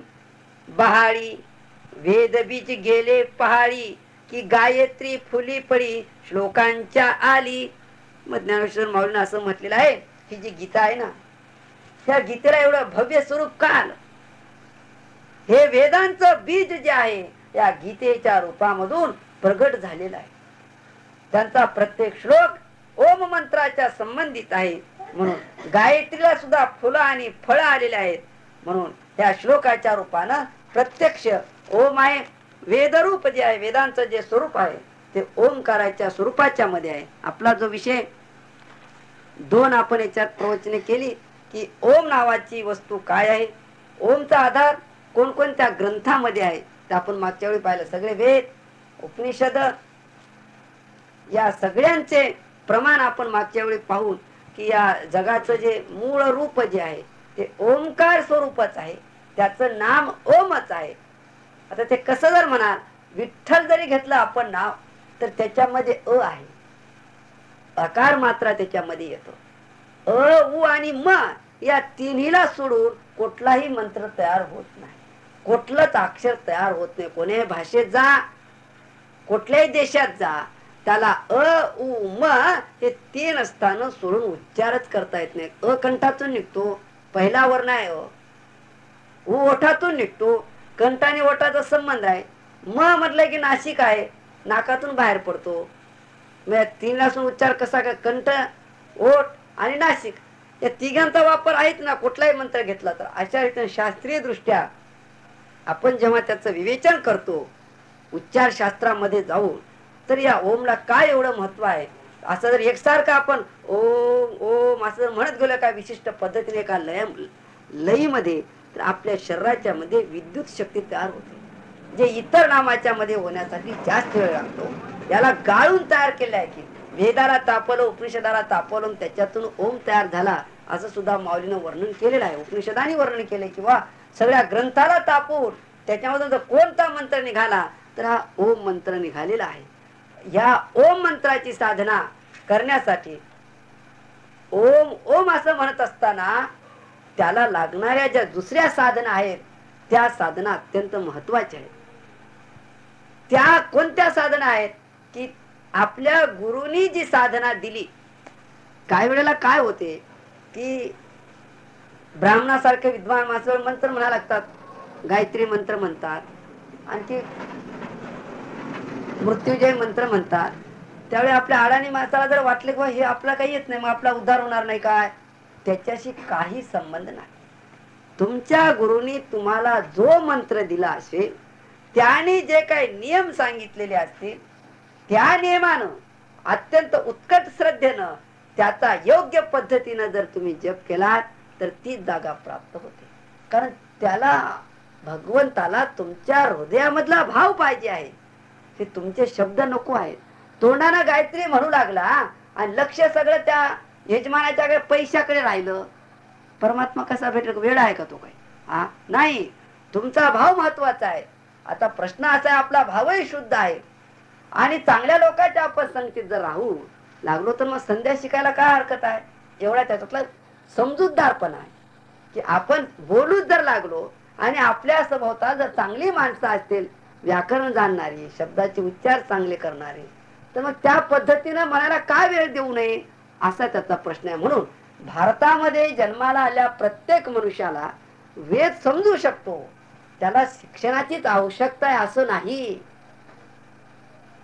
बहाळी वेदबीज गेले पहाळी की गायत्री फुली पडी श्लोकांच्या आली. मग ज्ञानेश्वर माऊलीनं असं म्हटलेलं आहे, ही जी गीता आहे ना, त्या गीतेला एवढं भव्य स्वरूप का आलं? हे वेदांचं बीज जे आहे या गीतेच्या रूपामधून प्रगट झालेलं आहे. त्यांचा प्रत्येक श्लोक ओम मंत्राच्या संबंधित आहे. म्हणून गायत्रीला सुद्धा फुलं आणि फळं आलेले आहेत. म्हणून त्या श्लोकाच्या रूपानं प्रत्यक्ष ओम आहे. वेदरूप जे आहे, वेदांचं जे स्वरूप आहे ते ओंकाराच्या स्वरूपाच्या मध्ये आहे. आपला जो विषय 2 आपण याच्यात प्रवचने केली की ओम नावाची वस्तू काय आहे, ओमचा आधार कोणकोणत्या ग्रंथामध्ये आहे ते आपण मागच्या वेळी पाहिलं. सगळे वेद, उपनिषद या सगळ्यांचे प्रमाण आपण मागच्या वेळी पाहून की या जगाचं जे मूळ रूप जे आहे ते ओंकार स्वरूपच आहे. त्याचं नाम ओमच आहे. आता ते कसं जर म्हणाल, विठ्ठल जरी घेतलं आपण नाव तर त्याच्यामध्ये अ आहे, अकार मात्रा त्याच्यामध्ये येतो. अ, उ आणि म या तिन्हीला सोडून कुठलाही मंत्र तयार होत नाही, कुठलंच अक्षर तयार होत नाही. कोणत्याही भाषेत जा, कुठल्याही देशात जा, त्याला अ, उ, म हे 3 स्थान सोडून उच्चारच करता येत नाही. अ कंठातून निघतो, पहिला वर्ण आहे अ. उ ओठातून निघतो, कंठाने ओठाचा संबंध आहे. म म्हटलं की नाशिक आहे, नाकातून बाहेर पडतो. मग 3 असून उच्चार कसा काय? कंठ, ओठ आणि नाशिक या तिघांचा वापर आहेत ना कुठलाही मंत्र घेतला तर. अशा रीतीने शास्त्रीय दृष्ट्या आपण जेव्हा त्याचं विवेचन करतो उच्चार शास्त्रामध्ये जाऊन, तर या ओमला काय एवढं महत्व आहे. असं जर एकसारखं आपण ओम ओम असं जर म्हणत गेलं काय विशिष्ट पद्धतीने का लयीमध्ये, तर आपल्या शरीराच्या मध्ये विद्युत शक्ती तयार होते, जे इतर नामाच्या मध्ये होण्यासाठी जास्त वेळ लागतो. याला गाळून तयार केलं आहे की वेदाला तापवलं, उपनिषदाला तापवलं, त्याच्यातून ओम तयार झाला असं सुद्धा माऊलीनं वर्णन केलेलं आहे. उपनिषदाने वर्णन केले किंवा सगळ्या ग्रंथाला तापवून त्याच्यामधून जर कोणता मंत्र निघाला तर हा ओम मंत्र निघालेला आहे. या ओम मंत्राची साधना करण्यासाठी ओम ओम असं म्हणत असताना त्याला लागणाऱ्या ज्या दुसऱ्या साधना आहेत त्या साधना अत्यंत महत्वाच्या आहेत. त्या कोणत्या साधना आहेत की आपल्या गुरुनी जी साधना दिली. काही वेळेला काय होते की ब्राह्मणासारखे विद्वान माणसावर मंत्र म्हणा लागतात, गायत्री मंत्र म्हणतात, आणखी मृत्युंजय मंत्र म्हणतात. त्यावेळी आपल्या अडाणी माणसाला जर वाटले की हे आपला काही येत नाही, मग आपला उद्धार होणार नाही काय, त्याच्याशी काही संबंध नाही. तुमच्या गुरुनी तुम्हाला जो मंत्र दिला असेल, त्याने जे काही नियम सांगितलेले असतील, त्या नियमानं अत्यंत उत्कट श्रद्धेनं त्याचा योग्य पद्धतीनं जर तुम्ही जप केलात तर ती जागा प्राप्त होते. कारण त्याला भगवंताला तुमच्या हृदयामधला भाव पाहिजे आहे. ते तुमचे शब्द नको आहेत. तोंडानं गायत्री म्हणू लागला आणि लक्ष सगळं त्या यजमानाच्या पैशाकडे राहिलं, परमात्मा कसा भेटेल? वेळ आहे का तो काही? हा नाही, तुमचा भाव महत्वाचा आहे. आता प्रश्न असा आहे, आपला भावही शुद्ध आहे आणि चांगल्या लोकांच्या आपण संगतीत जर राहू लागलो तर मग संध्या शिकायला काय हरकत आहे? एवढा त्याच्यातला समजूतदारपणा आहे की आपण बोलूच जर लागलो आणि आपल्या सभोवताल जर चांगली माणसं असतील, व्याकरण जाणणारी, शब्दाचे उच्चार चांगले करणारे, तर मग त्या पद्धतीनं मनाला काय वेळ देऊ नये असा त्याचा प्रश्न आहे. म्हणून भारतामध्ये जन्माला आल्या प्रत्येक मनुष्याला वेद समजू शकतो, त्याला शिक्षणाचीच आवश्यकता आहे असं नाही.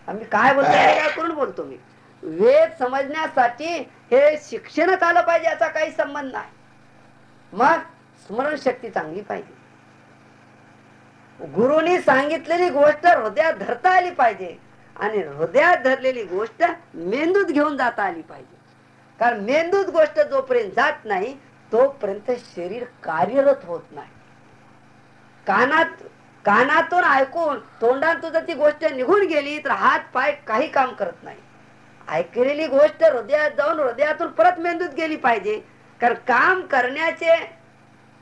आम्ही काय बोलतो काय करून बोलतो मी, वेद समजण्यासाठी हे शिक्षणच आलं पाहिजे याचा काही संबंध नाही. मग स्मरणशक्ती चांगली पाहिजे, गुरुनी सांगितलेली गोष्ट हृदयात धरता आली पाहिजे आणि हृदयात धरलेली गोष्ट मेंदूत घेऊन जाता आली पाहिजे. कारण मेंदूत गोष्ट जोपर्यंत जात नाही तोपर्यंत शरीर कार्यरत होत नाही. कानातून ऐकून तोंडातून जर ती गोष्ट निघून गेली तर हात पाय काही काम करत नाही. ऐकलेली गोष्ट हृदयात जाऊन हृदयातून परत मेंदूत गेली पाहिजे. कारण काम करण्याचे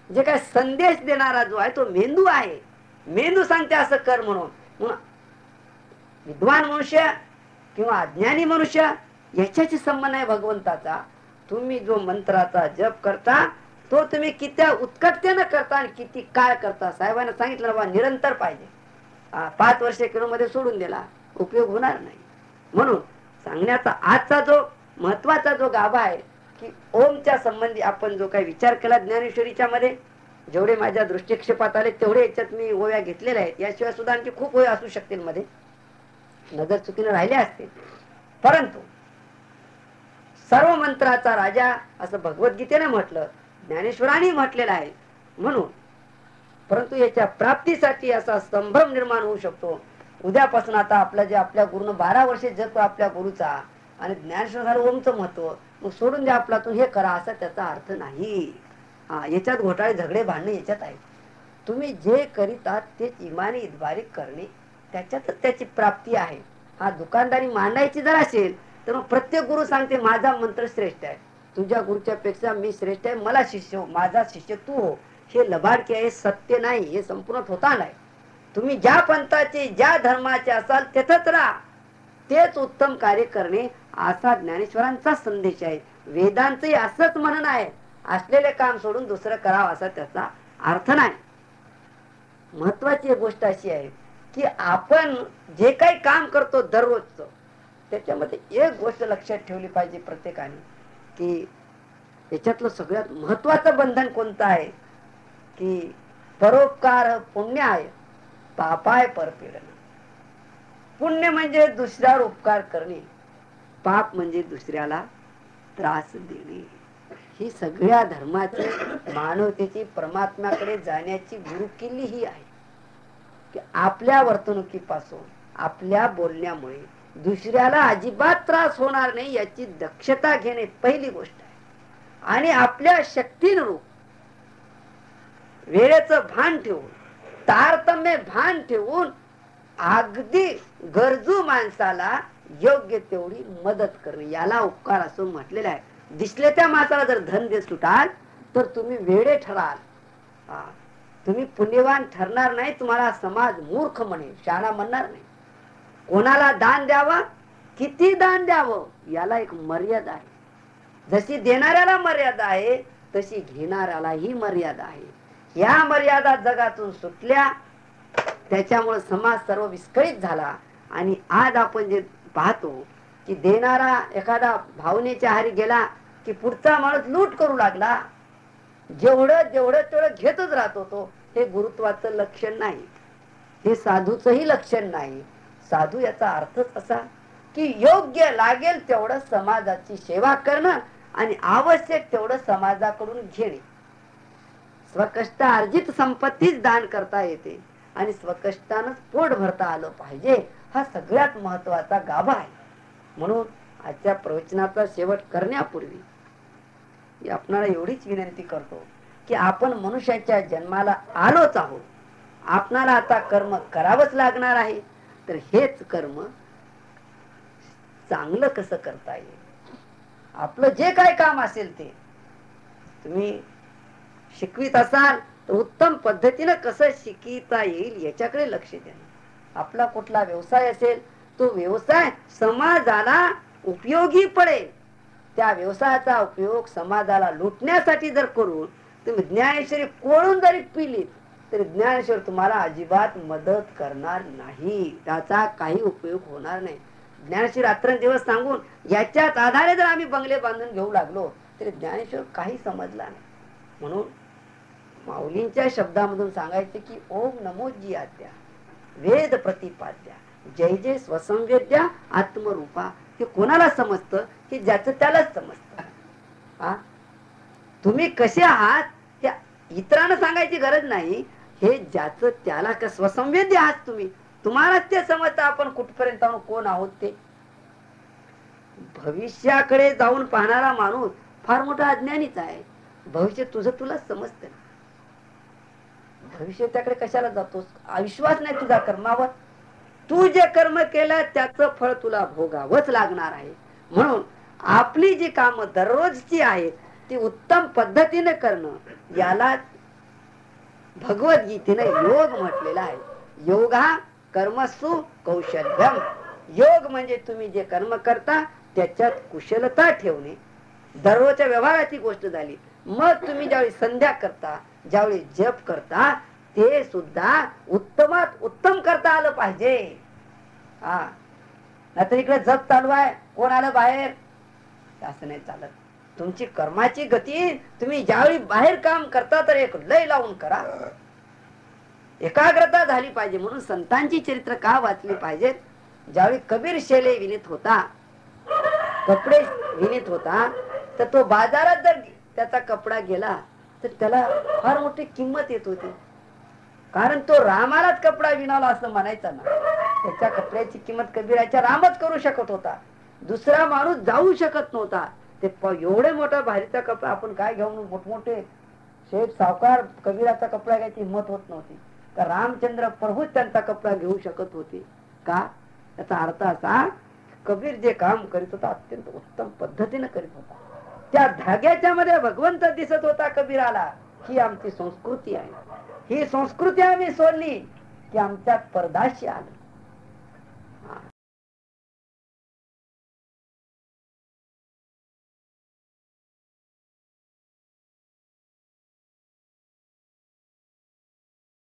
जे काय संदेश देणारा जो आहे तो मेंदू आहे. मेंदू सांगते असं कर म्हणून. विद्वान मनुष्य किंवा अज्ञानी मनुष्य याच्याशी संबंध आहे भगवंताचा. तुम्ही जो मंत्राचा जप करता तो तुम्ही किती उत्कटतेनं करता आणि किती काय करता. साहेबांना सांगितलं बाबा निरंतर पाहिजे. 5 वर्ष केलो मध्ये सोडून दिला, उपयोग होणार नाही. म्हणून सांगण्याचा आजचा जो महत्वाचा जो गाभा आहे की ओमच्या संबंधी आपण जो काही विचार केला ज्ञानेश्वरीच्या मध्ये, जेवढे माझ्या दृष्टिक्षेपात आले तेवढे याच्यात मी ओव्या घेतलेल्या आहेत. याशिवाय सुद्धा आणखी खूप ओव्या असू शकतील, मध्ये नजर चुकीने राहिले असतील. परंतु सर्व मंत्राचा राजा असं भगवद्गीतेने म्हटलं, ज्ञानेश्वरांनी म्हटलेलं आहे. म्हणून परंतु याच्या प्राप्तीसाठी असा संभ्रम निर्माण होऊ शकतो. उद्यापासून आता आपल्या जे आपल्या गुरुनं 12 वर्षे जप आपल्या गुरुचा आणि ज्ञानेश्वर झालं ओमचं महत्व, मग सोडून द्या आपल्यातून हे करा असा त्याचा अर्थ नाही. याच्यात घोटाळे झगडे भांडणे याच्यात आहे. तुम्ही जे करीत आहात तेच इमानी इतबारीक करणे, त्याच्यातच त्याची प्राप्ती आहे. दुकानदारी मांडायची जर असेल तर मग प्रत्येक गुरु सांगते माझा मंत्र श्रेष्ठ आहे, तुझ्या गुरुच्या पेक्षा मी श्रेष्ठ आहे, मला शिष्य हो, माझा शिष्य तू हो. हे लबाडके आहे, सत्य नाही, हे संपूर्ण थोतांड आहे. तुम्ही ज्या पंथाचे ज्या धर्माचे असाल तेथच राहा, तेच उत्तम कार्य करणे असा ज्ञानेश्वरांचा संदेश आहे. वेदांचंही असंच म्हणणं आहे, असलेले काम सोडून दुसरं करावं असा त्याचा अर्थ नाही. महत्वाची एक गोष्ट अशी आहे की आपण जे काही काम करतो दररोजचं, त्याच्यामध्ये एक गोष्ट लक्षात ठेवली पाहिजे प्रत्येकाने की याच्यातलं सगळ्यात महत्वाचं बंधन कोणतं आहे की परोपकार पुण्य आहे, पापाय परपीडन. पुण्य म्हणजे दुसऱ्यावर उपकार करणे, पाप म्हणजे दुसऱ्याला त्रास देणे. ही सगळ्या धर्माची मानवतेची परमात्म्याकडे जाण्याची गुरुकिल्ली ही आहे की आपल्या वर्तणुकीपासून आपल्या बोलण्यामुळे दुसऱ्याला अजिबात त्रास होणार नाही याची दक्षता घेणे पहिली गोष्ट आहे. आणि आपल्या शक्तीनुरूप वेळेचं भान ठेवून, तारतम्य भान ठेवून अगदी गरजू माणसाला योग्य तेवढी मदत करणे, याला उपकार असं म्हटलेलं आहे. दिसले त्या माणसाला जर धन देत सुटाल तर तुम्ही वेडे ठराल, तुम्ही पुण्यवान ठरणार नाही. तुम्हाला समाज मूर्ख म्हणेल, शाणा म्हणणार नाही. कोणाला दान द्यावं, किती दान द्यावं याला एक मर्यादा आहे. जशी देणाऱ्याला मर्यादा आहे तशी घेणाऱ्यालाही मर्यादा आहे. या मर्यादा जगातून सुटल्या, त्याच्यामुळे समाज सर्व विस्कळीत झाला. आणि आज आपण जे पाहतो की देणारा एखादा भावनेच्या आहारी गेला की पुढचा माणूस लूट करू लागला, जेवढं तेवढं घेतच राहतो तो. हे गुरुत्वाचं लक्षण नाही, हे साधूचंही लक्षण नाही. साधू याचा अर्थच असा की योग्य लागेल तेवढं समाजाची सेवा करणं आणि आवश्यक तेवढं समाजाकडून घेणे. स्वकष्ट अर्जित संपत्तीच दान करता येते आणि स्वकष्टानंच पोट भरता आलं पाहिजे, हा सगळ्यात महत्वाचा गाभा आहे. म्हणून आजच्या प्रवचनाचा शेवट करण्यापूर्वी आपणाला एवढीच विनंती करतो की आपण मनुष्याच्या जन्माला आलोच आहोत. आपणाला आता कर्म करावंच लागणार आहे. तर हेच कर्म चांगलं कसं करता येईल, आपलं जे काय काम असेल ते तुम्ही शिकवित असाल तर उत्तम पद्धतीनं कसं शिकता येईल याच्याकडे लक्ष देणं. आपला कुठला व्यवसाय असेल तो व्यवसाय समाजाला उपयोगी पडेल, त्या व्यवसायाचा उपयोग समाजाला लुटण्यासाठी जर करून तुम्ही ज्ञानेश्वरी कोळून जरी पिलीत तरी ज्ञानेश्वर तुम्हाला अजिबात मदत करणार नाही, त्याचा काही उपयोग होणार नाही. ज्ञानेश्वर रात्रंदिवस सांगून याच्याच आधारे जर आम्ही बंगले बांधून घेऊ लागलो तरी ज्ञानेश्वर काही समजला नाही. म्हणून माऊलींच्या शब्दामधून सांगायचे की ओम नमो जी आद्या वेद प्रतिपाद्या जय जय स्वसंवेद्या आत्मरूपा. हे कोणाला समजतं की ज्याचं त्यालाच समजतं. तुम्ही कसे आहात हे इतरांना सांगायची गरज नाही, हे ज्याचं त्याला का स्वसंवेद्य आहात तुम्ही, तुम्हालाच ते समजतं आपण कुठपर्यंत कोण आहोत ते. भविष्याकडे जाऊन पाहणारा माणूस फार मोठा अज्ञानीच आहे. भविष्य तुझं तुलाच समजतं. भविष्य त्याकडे कशाला जातोस, विश्वास नाही तुझा कर्मावर. तू जे कर्म केलं त्याचं फळ तुला भोगावंच लागणार आहे. म्हणून आपली जी कामं दररोजची आहेत ती उत्तम पद्धतीने करणं, याला भगवद्गीतेने योग म्हटलेला आहे. योगा कर्मसु कौशल्यम. योग म्हणजे तुम्ही जे कर्म करता त्याच्यात कुशलता ठेवणे. दररोजच्या व्यवहाराची गोष्ट झाली. मग तुम्ही ज्यावेळी संध्या करता, ज्यावेळी जप करता ते सुद्धा उत्तमात उत्तम करता आलं पाहिजे. हा, नाहीतर इकडे जप चालू आहे, कोण आलं बाहेर, असं नाही चालत. तुमची कर्माची गती तुम्ही ज्यावेळी बाहेर काम करता तर एक लय लावून करा, एकाग्रता झाली पाहिजे. म्हणून संतांची चरित्र का वाचली पाहिजेत. ज्यावेळी कबीर शेले विनीत होता, कपडे विनीत होता, तर तो बाजारात जर त्याचा कपडा गेला तर त्याला फार मोठी किंमत येत होती. कारण तो रामालाच कपडा विणाला असं म्हणायचा ना. त्याच्या कपड्याची किंमत कबीराच्या रामच करू शकत होता, दुसरा माणूस जाऊ शकत नव्हता. ते एवढे मोठा भारीचा कपडा आपण काय घेऊन, मोठमोठे शेठ सावकार कबीराचा कपडा घ्यायची हिंमत होत नव्हती. तर रामचंद्र प्रभू त्यांचा कपडा घेऊ शकत होते. का? त्याचा अर्थ असा, कबीर जे काम करीत होता अत्यंत उत्तम पद्धतीने करीत होता. त्या धाग्याच्या मध्ये भगवंत दिसत होता कबीराला. ही आमची संस्कृती आहे. ही संस्कृती आम्ही सोडली की आमच्यात परदाशी आलं.